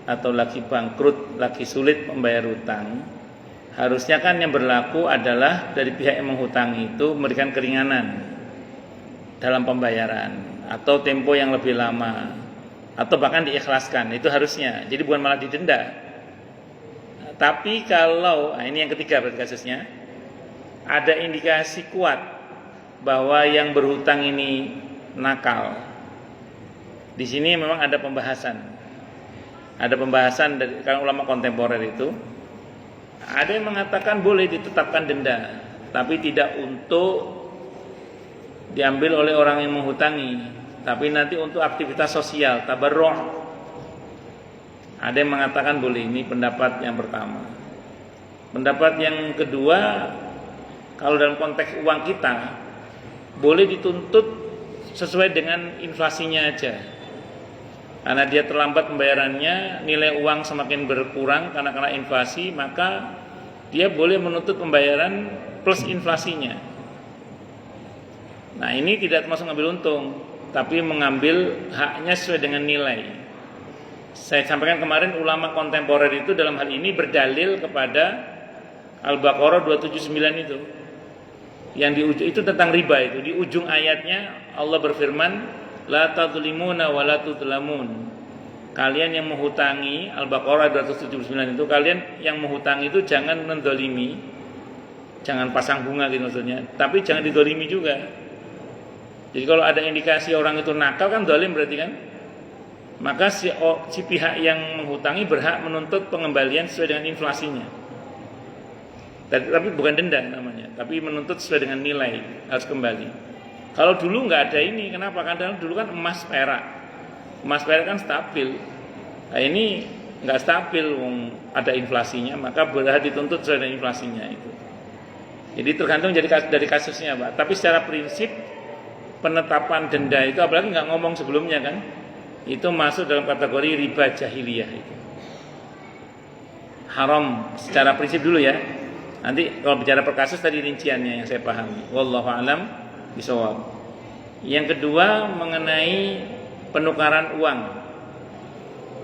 atau lagi bangkrut, lagi sulit membayar hutang, harusnya kan yang berlaku adalah dari pihak yang menghutangi itu memberikan keringanan dalam pembayaran atau tempo yang lebih lama atau bahkan diikhlaskan, itu harusnya. Jadi bukan malah didenda. Tapi kalau ini yang ketiga berarti kasusnya ada indikasi kuat bahwa yang berhutang ini nakal. Di sini memang ada pembahasan. Ada pembahasan dari kalangan ulama kontemporer itu. Ada yang mengatakan boleh ditetapkan denda, tapi tidak untuk diambil oleh orang yang menghutangi, tapi nanti untuk aktivitas sosial, tabarruh. Ada yang mengatakan boleh, ini pendapat yang pertama. Pendapat yang kedua, kalau dalam konteks uang kita, boleh dituntut sesuai dengan inflasinya aja. Karena dia terlambat pembayarannya, nilai uang semakin berkurang karena inflasi, maka dia boleh menuntut pembayaran plus inflasinya. Nah ini tidak termasuk mengambil untung, tapi mengambil haknya sesuai dengan nilai. Saya sampaikan kemarin ulama kontemporer itu dalam hal ini berdalil kepada Al-Baqarah 279 itu. Yang di ujung itu tentang riba itu. Di ujung ayatnya Allah berfirman, la tadlimuna wa la tudlamun. Kalian yang menghutangi, Al-Baqarah 279 itu, kalian yang menghutangi itu jangan mendolimi, jangan pasang bunga gitu maksudnya, tapi jangan didolimi juga. Jadi kalau ada indikasi orang itu nakal kan dolim berarti kan, maka si pihak yang menghutangi berhak menuntut pengembalian sesuai dengan inflasinya. Tapi bukan denda namanya, tapi menuntut sesuai dengan nilai harus kembali. Kalau dulu nggak ada ini, kenapa? Karena dulu kan emas perak kan stabil. Nah ini nggak stabil, ada inflasinya, maka berhak dituntut sesuai dengan inflasinya itu. Jadi tergantung dari kasusnya, Pak. Tapi secara prinsip penetapan denda itu, apalagi nggak ngomong sebelumnya kan, itu masuk dalam kategori riba jahiliyah itu. Haram secara prinsip dulu ya. Nanti kalau bicara per kasus tadi rinciannya yang saya pahami. Wallahu a'lam bishawab. Yang kedua mengenai penukaran uang.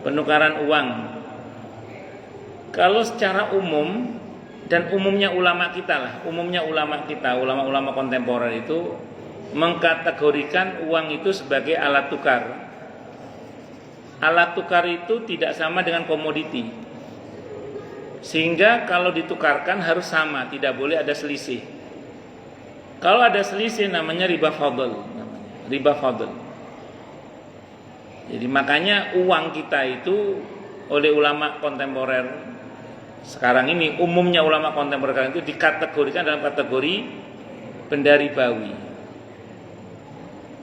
Penukaran uang. Kalau secara umum dan umumnya ulama kita, ulama-ulama kontemporer itu mengkategorikan uang itu sebagai alat tukar. Alat tukar itu tidak sama dengan komoditi. Sehingga kalau ditukarkan harus sama, tidak boleh ada selisih. Kalau ada selisih namanya riba fadl, Jadi makanya uang kita itu oleh ulama kontemporer sekarang ini, umumnya ulama kontemporer itu dikategorikan dalam kategori benda ribawi.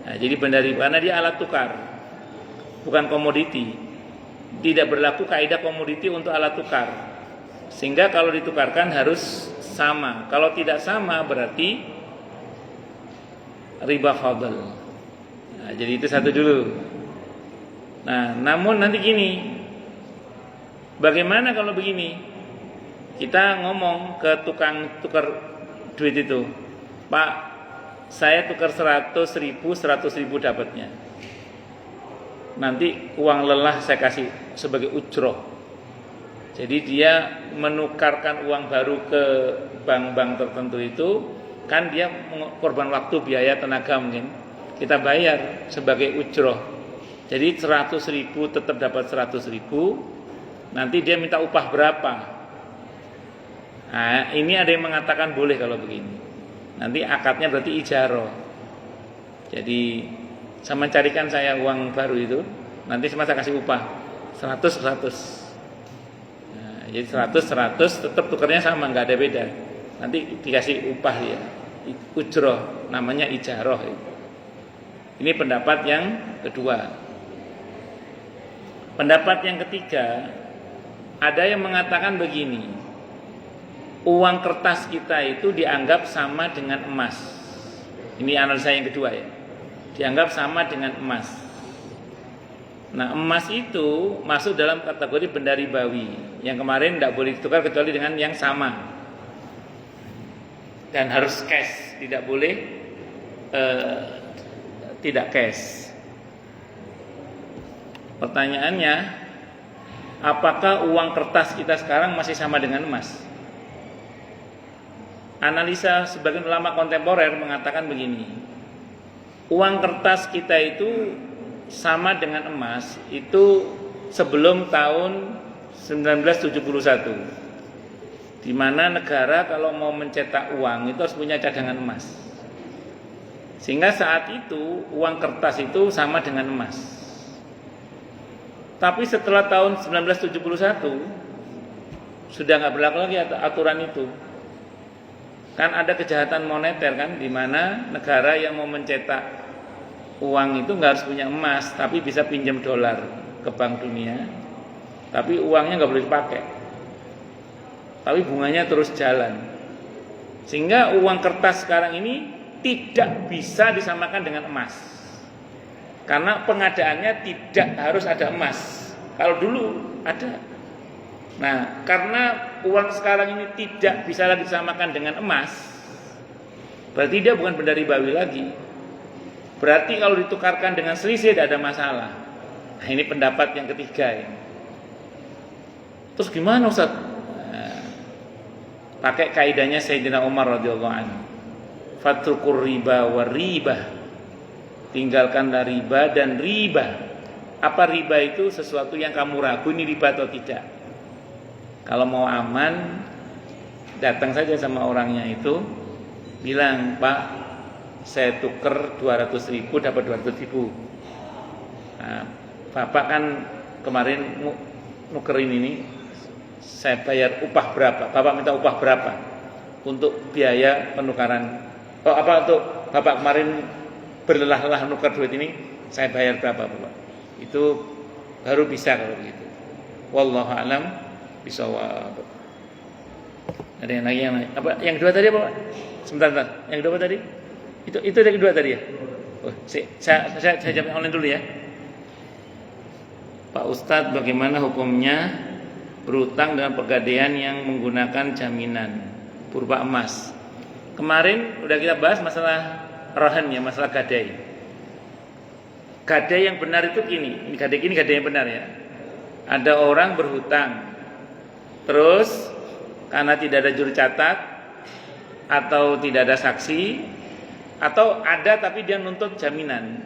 Nah, jadi benda ribawi karena dia alat tukar, bukan komoditi. Tidak berlaku kaidah komoditi untuk alat tukar. Sehingga kalau ditukarkan harus sama. Kalau tidak sama berarti riba fadl. Nah, jadi itu satu dulu. Nah, namun nanti gini, bagaimana kalau begini? Kita ngomong ke tukang tukar duit itu, Pak, saya tukar 100.000 dapatnya. Nanti uang lelah saya kasih sebagai ujroh. Jadi dia menukarkan uang baru ke bank-bank tertentu itu, kan dia korban waktu, biaya, tenaga mungkin. Kita bayar sebagai ujroh. Jadi 100.000 tetap dapat 100.000. Nanti dia minta upah berapa? Nah, ini ada yang mengatakan boleh kalau begini. Nanti akadnya berarti ijaroh. Jadi sama carikan saya uang baru itu, nanti saya kasih upah 100. Nah, jadi 100 tetap tukarnya sama, nggak ada beda. Nanti dikasih upah ya. ujroh, namanya ijaroh. Ini pendapat yang kedua. Pendapat yang ketiga, ada yang mengatakan begini, uang kertas kita itu dianggap sama dengan emas. Ini analisa yang kedua ya, dianggap sama dengan emas. Nah, emas itu masuk dalam kategori benda ribawi, yang kemarin tidak boleh ditukar kecuali dengan yang sama. Dan harus cash, tidak boleh tidak cash. Pertanyaannya, apakah uang kertas kita sekarang masih sama dengan emas? Analisa sebagian ulama kontemporer mengatakan begini, uang kertas kita itu sama dengan emas itu sebelum tahun 1971, di mana negara kalau mau mencetak uang itu harus punya cadangan emas, sehingga saat itu uang kertas itu sama dengan emas. Tapi setelah tahun 1971 sudah nggak berlaku lagi aturan itu. Kan ada kejahatan moneter kan, di mana negara yang mau mencetak uang itu nggak harus punya emas, tapi bisa pinjam dolar ke Bank Dunia, tapi uangnya nggak boleh dipakai, tapi bunganya terus jalan, sehingga uang kertas sekarang ini tidak bisa disamakan dengan emas, karena pengadaannya tidak harus ada emas. Kalau dulu ada. Nah, karena uang sekarang ini tidak bisa lagi disamakan dengan emas, berarti dia bukan benda ribawi lagi. Berarti kalau ditukarkan dengan selisih tidak ada masalah. Nah, ini pendapat yang ketiga ya. Terus gimana Ustaz? Nah, pakai kaidahnya Sayyidina Umar radhiyallahu anhu. Fatrukur riba wa riba. Tinggalkanlah riba dan riba. Apa riba itu? Sesuatu yang kamu ragu ini riba atau tidak. Kalau mau aman, datang saja sama orangnya itu, bilang, Pak, saya tuker 200.000 dapat 200.000. Nah, Bapak kan kemarin nukerin ini, saya bayar upah berapa? Bapak minta upah berapa untuk biaya penukaran? Oh, apa untuk Bapak kemarin berlelah-lelah nuker duit ini, saya bayar berapa, Bapak? Itu baru bisa kalau begitu. Wallahu a'lam bishawab. Ada yang lagi yang lain? Apa? Yang kedua tadi apa, Pak? Sebentar. Yang kedua tadi? Itu yang kedua tadi ya. Oh, saya jawab online dulu ya. Pak Ustadz, bagaimana hukumnya berutang dengan pegadaian yang menggunakan jaminan berupa emas? Kemarin udah kita bahas masalah rahan ya, masalah gadai. Gadai yang benar itu ini gadai yang benar ya. Ada orang berhutang, terus karena tidak ada juru catat atau tidak ada saksi, atau ada tapi dia nuntut jaminan,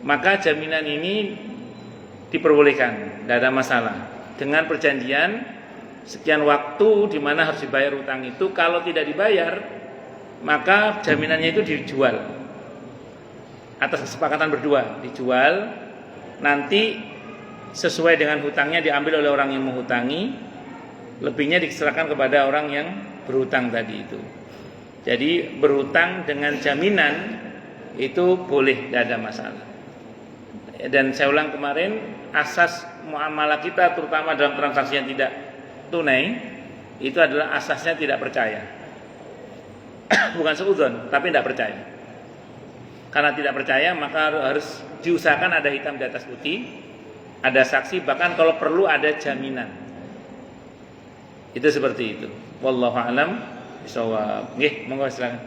maka jaminan ini diperbolehkan, tidak ada masalah, dengan perjanjian sekian waktu di mana harus dibayar utang itu. Kalau tidak dibayar, maka jaminannya itu dijual atas kesepakatan berdua, dijual, nanti sesuai dengan hutangnya diambil oleh orang yang menghutangi, lebihnya diserahkan kepada orang yang berhutang tadi itu. Jadi berhutang dengan jaminan itu boleh, tidak ada masalah. Dan saya ulang kemarin, asas muamalah kita terutama dalam transaksi yang tidak tunai itu adalah asasnya tidak percaya. Bukan seudon, tapi tidak percaya. Karena tidak percaya maka harus diusahakan ada hitam di atas putih, ada saksi, bahkan kalau perlu ada jaminan. Itu seperti itu. Wallahu a'lam bishawab. Nggih, monggo silakan.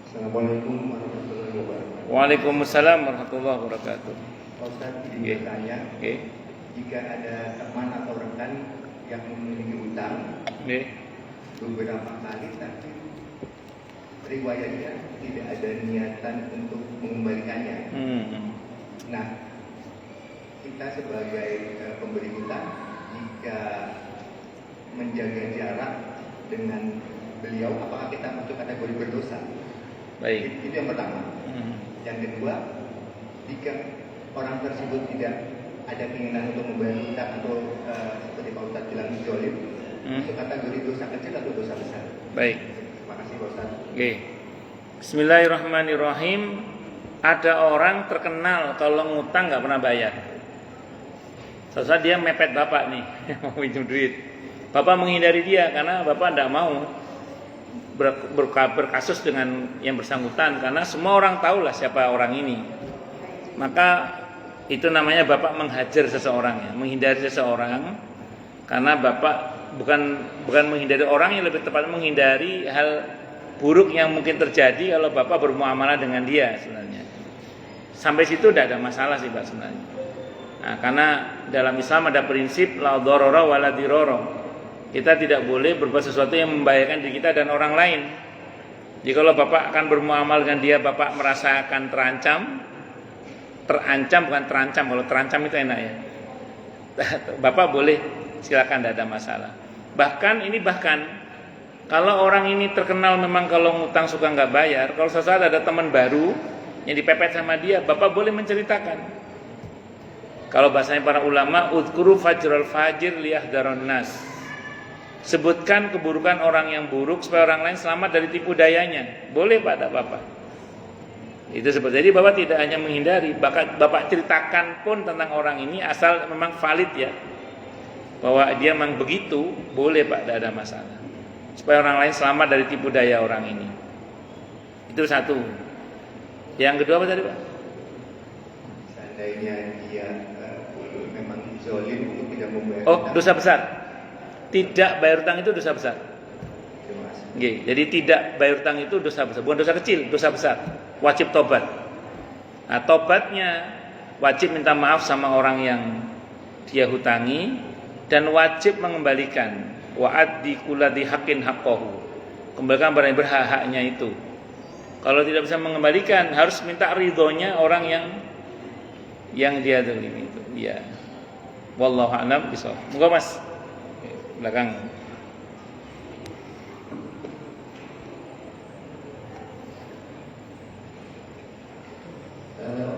Assalamualaikum warahmatullahi wabarakatuh. Waalaikumsalam warahmatullahi wabarakatuh. Ustaz, ingin bertanya, jika ada teman atau rekan yang memiliki utang beberapa kali tapi riwayatnya tidak ada niatan untuk mengembalikannya. Nah, kita sebagai pemberi utang, jika menjaga jarak dengan beliau, apakah kita masuk kategori berdosa? Baik. Itu yang pertama. Yang kedua, jika orang tersebut tidak ada keinginan untuk membayar utang atau seperti Pak Ustadz bilang zolim, itu kategori dosa kecil atau dosa besar? Baik. kasih Ustaz. Oke. Bismillahirrahmanirrahim. Ada orang terkenal kalau ngutang nggak pernah bayar. Soalnya dia mepet bapak nih, mau pinjam duit. Bapak menghindari dia karena bapak tidak mau berkasus dengan yang bersangkutan karena semua orang tahulah siapa orang ini. Maka itu namanya bapak menghajar seseorang ya, menghindari seseorang karena bapak bukan menghindari orang, yang lebih tepat menghindari hal buruk yang mungkin terjadi kalau bapak bermuamalah dengan dia sebenarnya. Sampai situ tidak ada masalah sih Pak sebenarnya. Nah, karena dalam Islam ada prinsip la dharara wa la dirara. Kita tidak boleh berbuat sesuatu yang membahayakan diri kita dan orang lain. Jadi kalau bapak akan bermuamalah dengan dia, bapak merasa akan terancam bukan terancam. Kalau terancam itu enak ya. Bapak boleh, silakan, tidak ada masalah. Bahkan kalau orang ini terkenal memang kalau ngutang suka nggak bayar, kalau sesaat ada teman baru yang dipepet sama dia, bapak boleh menceritakan. Kalau bahasanya para ulama, udhkuru fajral fajir liyahdharun nas. Sebutkan keburukan orang yang buruk supaya orang lain selamat dari tipu dayanya. Boleh Pak, tak apa-apa. Itu seperti jadi bapak tidak hanya menghindari, bapak ceritakan pun tentang orang ini asal memang valid ya. Bahwa dia memang begitu, boleh Pak, tidak ada masalah. Supaya orang lain selamat dari tipu daya orang ini. Itu satu. Yang kedua apa tadi Pak? Seandainya dia memang zalim untuk tidak membayar. Oh, dosa besar. Tidak bayar utang itu dosa besar. Oke, jadi tidak bayar utang itu dosa besar, bukan dosa kecil, dosa besar. Wajib tobat. Nah, tobatnya wajib minta maaf sama orang yang dia hutangi dan wajib mengembalikan wa'addi kulladzi haqqin haqqahu. Kembalikan barang yang berhak-haknya itu. Kalau tidak bisa mengembalikan, harus minta ridhonya orang yang dia zalimi itu. Ya. Wallahu a'lam bishawab. Moga Mas. Belakang.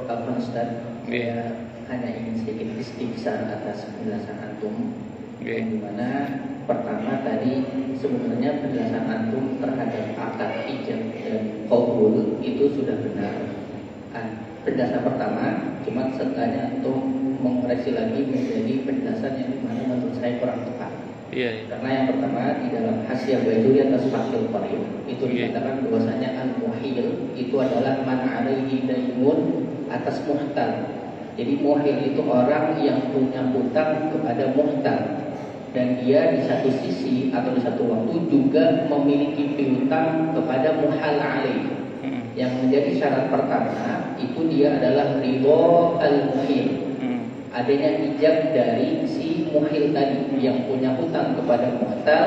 Pak Ustaz, Iya. saya hanya ingin sedikit istifsar atas penjelasan antum. Iya. Yang dimana pertama tadi sebenarnya penjelasan antum terhadap akad ijab dan qabul itu sudah benar. Penjelasan pertama, cuma setelahnya antum mengoreksi lagi menjadi penjelasan yang dimana menurut saya kurang tepat. Iya. Karena yang pertama di dalam Hasyiah Bajuri atas Fathul Qarib itu dikatakan bahwasanya al-muhil itu adalah man alaihi daynun atas muhtal. Jadi muhil itu orang yang punya hutang kepada muhtal dan dia di satu sisi atau di satu waktu juga memiliki piutang kepada muhal alaih. Yang menjadi syarat pertama itu dia adalah ridho al-muhil. Adanya ijab dari si muhil tadi yang punya hutang kepada muhtal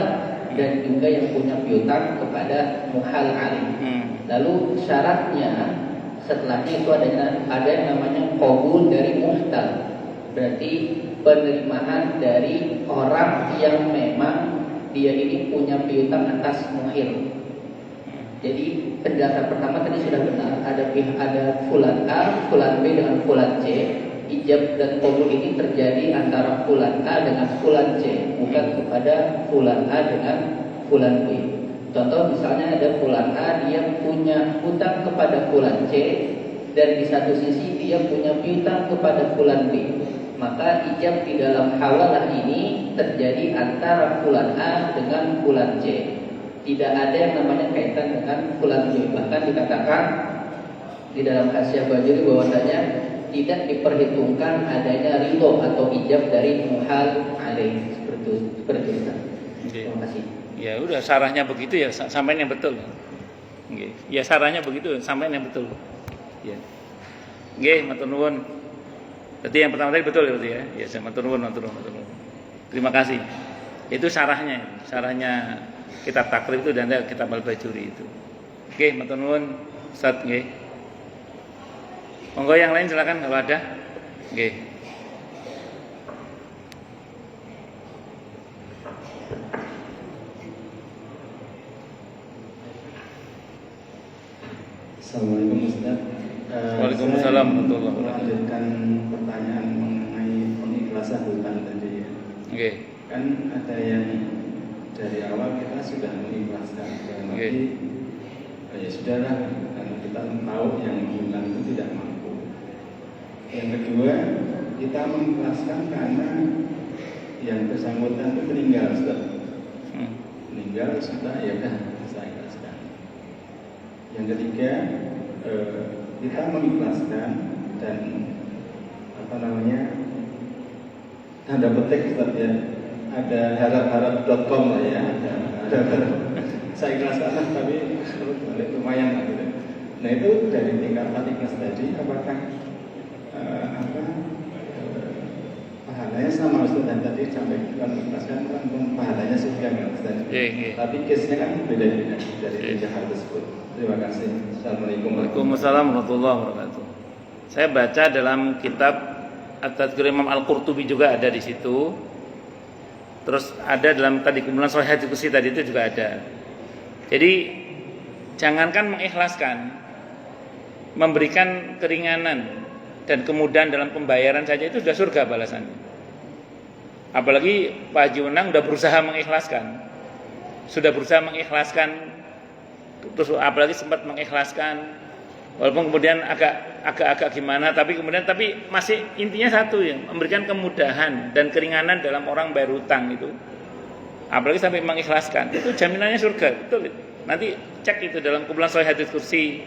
dan juga yang punya piutang kepada muhal alaih. Lalu syaratnya setelahnya itu ada yang namanya qabul dari muhtal. Berarti penerimaan dari orang yang memang dia ini punya piutang atas muhil. Jadi penjelasan pertama tadi sudah benar. Ada fulan A, fulan B dengan fulan C. Ijab dan qabul ini terjadi antara fulan A dengan fulan C, bukan kepada fulan A dengan fulan B. Contoh misalnya ada fulan A, dia punya hutang kepada fulan C dan di satu sisi dia punya piutang kepada fulan B. Maka ijab di dalam hawalah ini terjadi antara fulan A dengan fulan C. Tidak ada yang namanya kaitan dengan fulan B. Bahkan dikatakan di dalam Hasyiah Bajuri bahwasanya tidak diperhitungkan adanya ridho atau ijab dari muhal alaih. Seperti itu. Terima kasih. Ya udah, sarahnya begitu ya, sampein yang betul. Nggih. Ya sarahnya begitu, sampein yang betul. Ya. Nggih, matur nuwun. Berarti yang pertama tadi betul ya berarti ya. Ya, saya matur nuwun. Terima kasih. Itu sarahnya kitab takrib itu dan kitab al-bajuri itu. Oke, matur nuwun Ustaz nggih. Monggo yang lain silakan kalau ada. Nggih. Assalamualaikum Ustaz. Waalaikumsalam warahmatullahi wabarakatuh. Melanjutkan pertanyaan mengenai pengikhlasan hutang tadi ya. Nggih. Kan ada yang dari awal kita sudah mengikhlaskan dalam Oke. arti ya sudahlah, karena kita tahu yang menghutang itu tidak mampu. Yang kedua, kita mengikhlaskan karena yang bersangkutan itu meninggal, Ustaz. Meninggal sudah, ya udah saya ikhlaskan. Yang ketiga, kita mengikhlaskan dan tanda petik Ustaz ya, ada harap-harap.com lah ya, ada saya ikhlaskan lah, tapi balik lumayan lah gitu. Nah itu dari tingkatan ikhlas tadi, apakah pahalanya sama Ustaz dan tadi sampai kita mengikhlaskan kan pahalanya surga nggak Ustaz? Tapi case-nya kan beda-beda dari tiga hal tersebut. Terima kasih. Assalamualaikum Waalaikumsalam warahmatullahi wabarakatuh. Saya baca dalam kitab At-Tadhkir Imam Al-Qurtubi juga ada di situ. Terus ada dalam tadi kumpulan Sahih Hadits Qudsi tadi itu juga ada. Jadi jangankan mengikhlaskan, memberikan keringanan dan kemudahan dalam pembayaran saja itu sudah surga balasannya. Apalagi Pak Haji Unang sudah berusaha mengikhlaskan, terus apalagi sempat mengikhlaskan, walaupun kemudian agak gimana, tapi masih intinya satu ya, memberikan kemudahan dan keringanan dalam orang bayar hutang itu. Apalagi sampai mengikhlaskan, itu jaminannya surga, betul. Nanti cek itu dalam kumpulan Sahih Hadits Qudsi.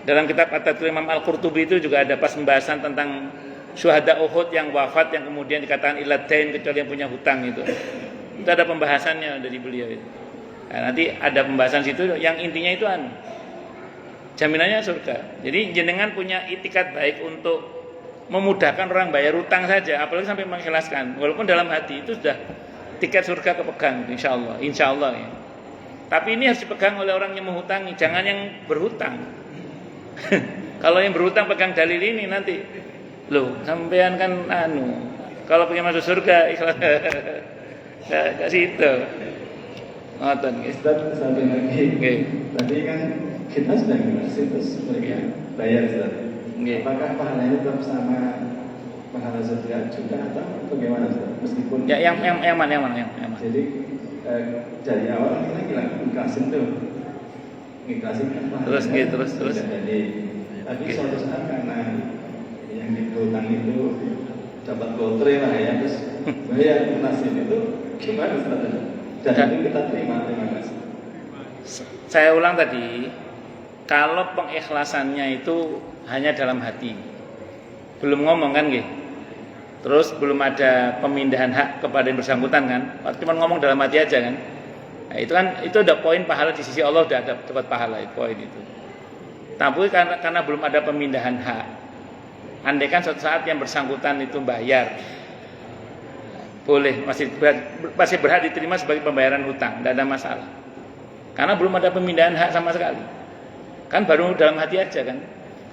Dalam kitab At-Tadhkir Imam Al-Qurtubi itu juga ada pas pembahasan tentang syuhada Uhud yang wafat yang kemudian dikatakan ilatain kecuali yang punya hutang itu. Itu ada pembahasannya dari beliau itu. Nah, nanti ada pembahasan situ yang intinya itu jaminannya surga. Jadi jenengan punya itikat baik untuk memudahkan orang bayar hutang saja, apalagi sampai mengikhlaskan. Walaupun dalam hati itu sudah tiket surga kepegang, insyaallah ya. Tapi ini harus dipegang oleh orang yang menghutangi, jangan yang berhutang. Kalau yang berhutang pegang dalil ini nanti, loh sampean kan kalau pengen masuk surga ikhlas ke situ. Ngoten nggih. Ustaz, satu lagi. Tadi kan kita sudah ngasih terus mereka bayar Ustaz. Apakah pahalanya tetap sama pahala surga juga atau bagaimana Ustaz? Meskipun yang mana? Jadi dari awal kita ikhlasin tuh. Ikhlasin kan pahalanya. Terus. Tapi suatu saat karena yang dihutang itu dapat lotre lah ya, terus bayar lunasin itu gimana Ustaz? Dan itu kita terima kasih. Saya ulang tadi, kalau pengikhlasannya itu hanya dalam hati, belum ngomong kan nggih. Terus belum ada pemindahan hak kepada yang bersangkutan kan, cuma ngomong dalam hati aja kan. Nah, itu ada poin pahala di sisi Allah, udah ada dapat pahala itu, poin itu. Tapi karena belum ada pemindahan hak, andaikan suatu saat yang bersangkutan itu bayar, boleh, masih berhak diterima sebagai pembayaran hutang, tidak ada masalah. Karena belum ada pemindahan hak sama sekali. Kan baru dalam hati aja kan.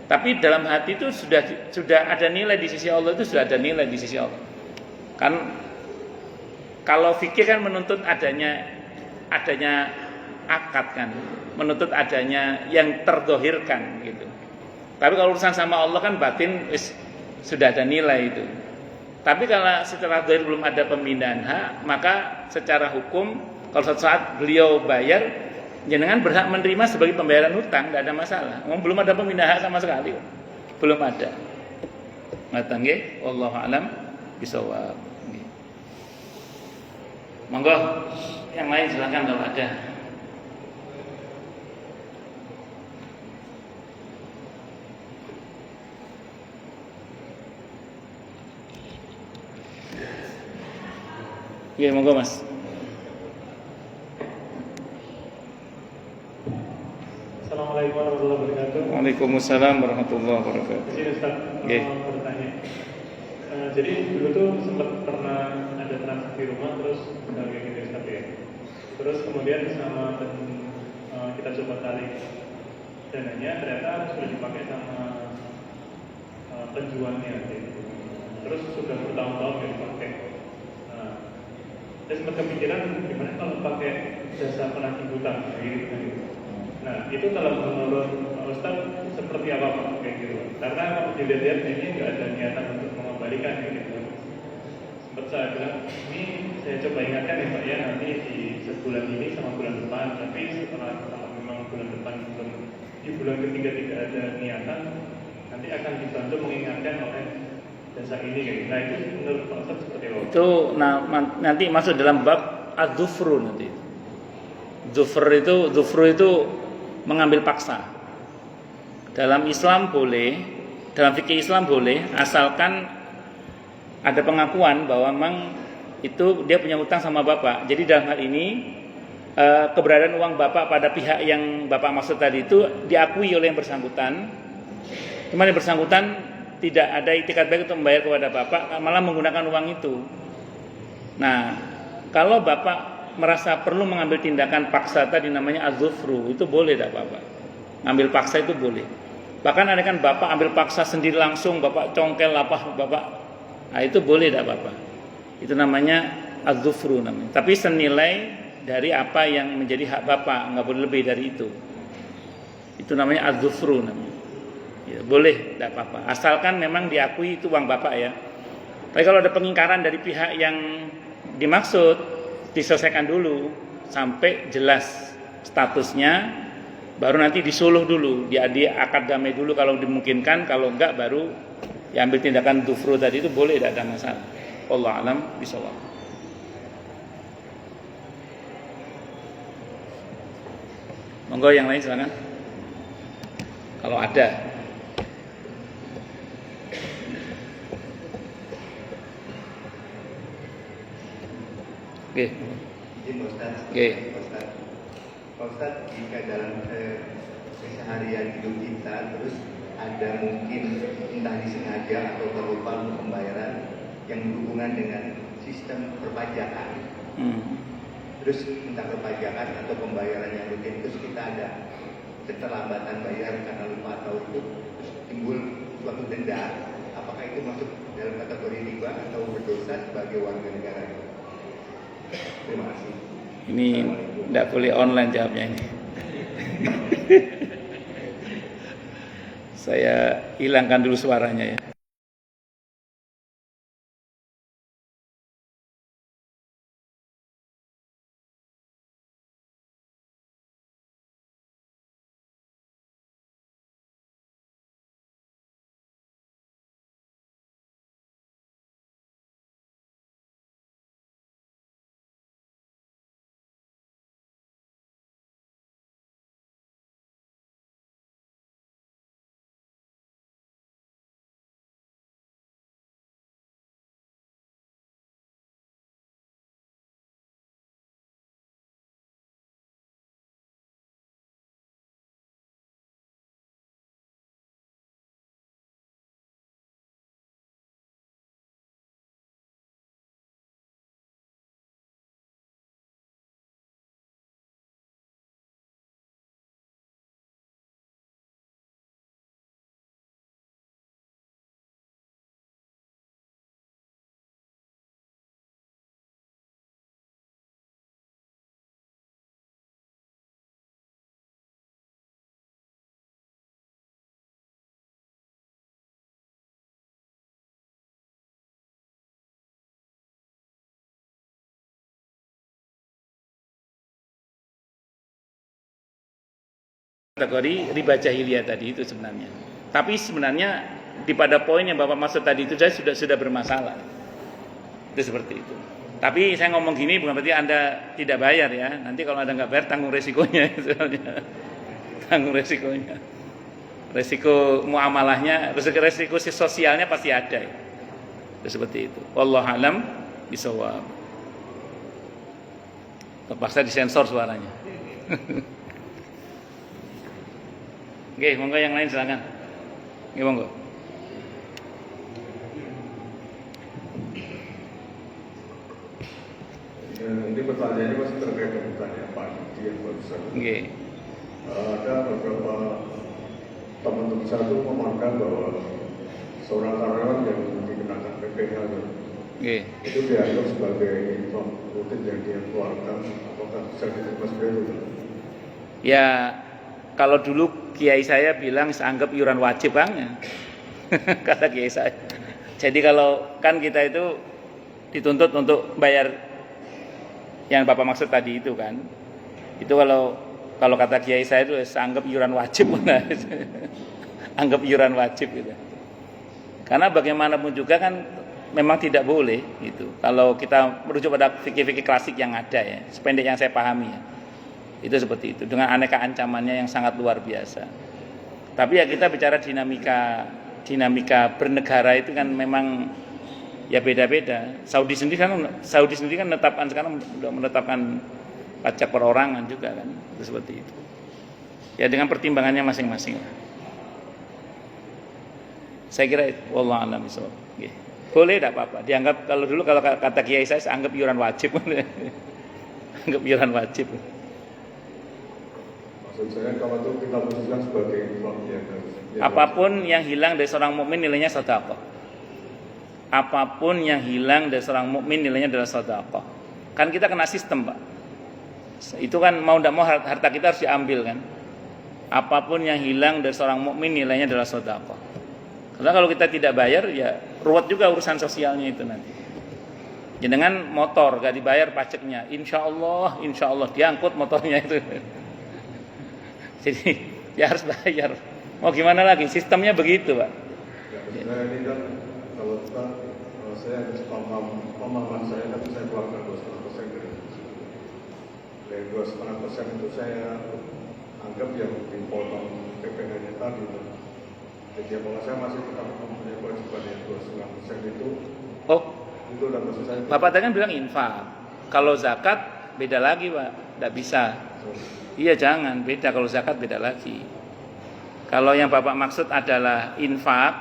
Tapi dalam hati itu sudah ada nilai di sisi Allah, itu sudah ada nilai di sisi Allah. Kan kalau fikih kan menuntut adanya akad kan, menuntut adanya yang terdohirkan gitu. Tapi kalau urusan sama Allah kan batin sudah ada nilai itu. Tapi kalau secara dohir belum ada pemindahan hak, maka secara hukum kalau suatu saat beliau bayar, jenengan berhak menerima sebagai pembayaran hutang, tidak ada masalah. Belum ada pemindahan hak sama sekali, belum ada. Ngaten nggih, wallahu alam bisawab. Monggo yang lain silakan kalau ada. Iya, monggo Mas. Assalamualaikum warahmatullahi wabarakatuh. Waalaikumsalam warahmatullahi wabarakatuh. Di sini Ustaz mau bertanya. Jadi dulu tuh sempat pernah ada transaksi rumah terus kayak gitu Ustaz ya. Terus kemudian sama kita coba tarik dananya, ternyata sudah dipakai sama penjualnya gitu. Terus sudah bertahun-tahun nggak dipakai. Saya sempat kepikiran gimana kalau pakai jasa penagih hutang gitu. Nah itu kalau menurut Ustaz seperti apa Pak kayak gitu? Karena kalau dilihat-lihat ini nggak ada niatan untuk mengembalikan gitu. Sempat saya bilang ini saya coba ingatkan ya Pak ya, nanti ini di sebulan ini sama bulan depan, tapi setelah kalau memang bulan depan belum, di bulan ketiga tidak ada niatan, nanti akan dibantu mengingatkan oleh jasa ini kayak gitu. Nah itu menurut Pak Ustadz seperti apa? Itu nanti masuk dalam bab adzufru nanti. Dzufru itu mengambil paksa. Dalam Islam boleh, dalam fikih Islam boleh, asalkan ada pengakuan bahwa memang itu dia punya utang sama bapak. Jadi dalam hal ini keberadaan uang bapak pada pihak yang bapak maksud tadi itu diakui oleh yang bersangkutan. Cuma yang bersangkutan tidak ada itikat baik untuk membayar kepada bapak, malah menggunakan uang itu. Nah, kalau bapak merasa perlu mengambil tindakan paksa tadi namanya adzufru, itu boleh tidak apa-apa. Ngambil paksa itu boleh. Bahkan ada kan bapak ambil paksa sendiri langsung, bapak congkel apa bapak, nah itu boleh tidak apa-apa. Itu namanya adzufru namanya. Tapi senilai dari apa yang menjadi hak bapak, nggak boleh lebih dari itu. Itu namanya adzufru namanya. Ya, boleh tidak apa-apa. Asalkan memang diakui itu uang bapak ya. Tapi kalau ada pengingkaran dari pihak yang dimaksud, diselesaikan dulu sampai jelas statusnya, baru nanti disuluh dulu, dia akad damai dulu kalau dimungkinkan, kalau enggak baru diambil tindakan dzufru tadi, itu boleh, tidak ada masalah. Wallahu a'lam bishawab. Monggo yang lain silakan. Kalau ada. Oke. Oke. Pak Ustadz, jika dalam keseharian hidup kita terus ada mungkin entah disengaja atau terlupa pembayaran yang berhubungan dengan sistem perpajakan, terus entah perpajakan atau pembayaran yang rutin, terus kita ada keterlambatan bayar karena lupa atau itu, terus timbul suatu denda, apakah itu masuk dalam kategori riba atau berdosa sebagai warga negara? Terima kasih. Ini tidak boleh online jawabnya ini. Saya hilangkan dulu suaranya ya. Kategori riba jahiliyah tadi itu sebenarnya. Tapi sebenarnya di pada poin yang Bapak maksud tadi itu saya sudah bermasalah. Itu seperti itu. Tapi saya ngomong gini bukan berarti Anda tidak bayar ya. Nanti kalau Anda nggak bayar tanggung resikonya. Tanggung resikonya. Resiko muamalahnya, resiko sosialnya pasti ada. Itu seperti itu. Wallahu a'lam bishawab. Terpaksa disensor suaranya. Oke, monggo yang lain silakan. Oke, monggo. Ini pertanyaannya masih terkait dengan pertanyaan Pak Dian barusan. Oke. Ada beberapa teman-teman saya itu memandang bahwa seorang karyawan yang dikenakan PPh itu dianggap sebagai income rutin yang dia keluarkan, apakah bisa diterima seperti itu? Ya, kalau dulu kiai saya bilang anggap iuran wajib Bang. Kata kiai saya. Jadi kalau kan kita itu dituntut untuk bayar Yang Bapak maksud tadi itu kan. Itu kalau kata kiai saya itu anggap iuran wajib. Anggap iuran wajib gitu. Karena bagaimanapun juga kan memang tidak boleh gitu. Kalau kita merujuk pada fikih-fikih klasik yang ada ya, sependek yang saya pahami ya. Itu seperti itu dengan aneka ancamannya yang sangat luar biasa. Tapi ya kita bicara dinamika bernegara itu kan memang ya beda-beda. Saudi sendiri kan sekarang sudah menetapkan pajak perorangan juga kan, itu seperti itu. Ya dengan pertimbangannya masing-masing. Saya kira itu, wallahu a'lam bishawab. Boleh tidak apa-apa. Dianggap kalau kata kiai saya anggap iuran wajib. Anggap iuran wajib. Maksud saya kalau itu kita posisikan sebagai infak ya. Apapun yang hilang dari seorang mukmin nilainya sedekah. Apapun yang hilang dari seorang mukmin nilainya adalah sedekah. Kan kita kena sistem, Pak. Itu kan mau tidak mau harta kita harus diambil kan. Apapun yang hilang dari seorang mukmin nilainya adalah sedekah. Karena kalau kita tidak bayar ya ruwet juga urusan sosialnya itu nanti. Ya dengan motor gak dibayar pajaknya, insya Allah diangkut motornya itu. Jadi ya harus bayar. Mau gimana lagi? Sistemnya begitu, Pak. Ya, saya ini kan kalau saya pemahaman saya tapi saya keluarkan 2,5% dari 2,5% itu saya anggap yang dipotong PPN-nya tadi. Jadi kalau saya masih tetap mempunyai kewajiban yang 2,5% itu. Oh, itu udah maksud saya. Bapak tadi kan bilang infak. Kalau zakat beda lagi, Pak. Tidak bisa. Iya jangan, beda. Kalau zakat beda lagi. Kalau yang Bapak maksud adalah infak,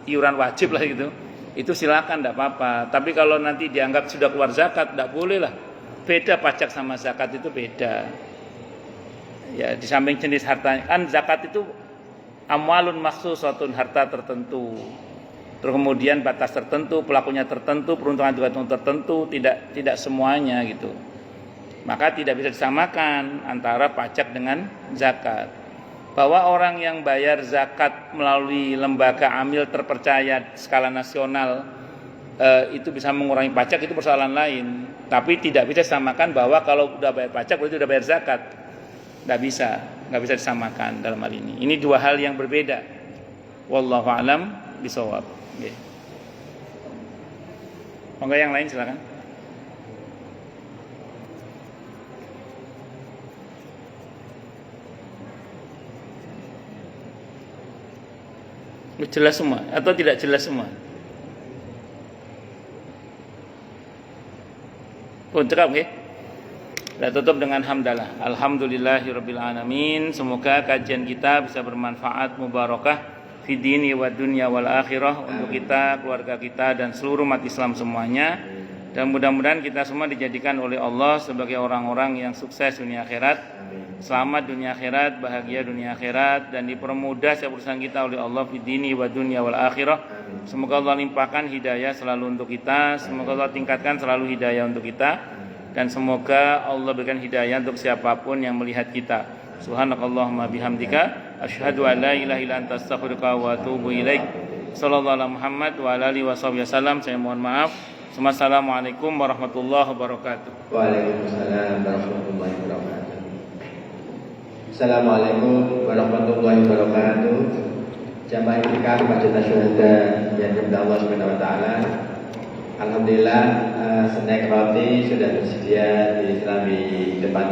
iuran wajib lah gitu, itu silakan, tidak apa-apa. Tapi kalau nanti dianggap sudah keluar zakat, tidak boleh lah. Beda pajak sama zakat itu beda. Ya di samping jenis harta, kan zakat itu amwalun maksusatun, harta tertentu. Terus kemudian batas tertentu, pelakunya tertentu, peruntungan juga tertentu, tidak semuanya gitu. Maka tidak bisa disamakan antara pajak dengan zakat. Bahwa orang yang bayar zakat melalui lembaga amil terpercaya skala nasional itu bisa mengurangi pajak, itu persoalan lain. Tapi tidak bisa disamakan bahwa kalau sudah bayar pajak berarti sudah bayar zakat. Nggak bisa disamakan dalam hal ini. Ini dua hal yang berbeda. Wallahu a'lam bishawab. Monggo yang lain silakan. Jelas semua atau tidak jelas semua? Cukup nggih? Kita tutup dengan hamdalah. Alhamdulillahirabbil alamin. Semoga kajian kita bisa bermanfaat, mubarakah fid dini wad dunya wal akhirah untuk kita, keluarga kita dan seluruh umat Islam semuanya. Dan mudah-mudahan kita semua dijadikan oleh Allah sebagai orang-orang yang sukses dunia akhirat, selamat dunia akhirat, bahagia dunia akhirat, dan dipermudah setiap urusan kita oleh Allah fid dini wad dunya wal akhirah. Semoga Allah limpahkan hidayah selalu untuk kita, semoga Allah tingkatkan selalu hidayah untuk kita, dan semoga Allah berikan hidayah untuk siapapun yang melihat kita. Subhanakallahumma bihamdika asyhadu an la ilaha illa anta astaghfiruka wa atubu ilaik. Sallallahu alaihi Muhammad wa ala alihi wasallam. Saya mohon maaf. Assalamualaikum warahmatullahi wabarakatuh. Waalaikumsalam warahmatullahi wabarakatuh. Assalamualaikum warahmatullahi wabarakatuh. Jamaah itikaf Masjid Syuhada yang dimuliakan Allah Subhanahu wa taala. Alhamdulillah snack roti sudah tersedia di depan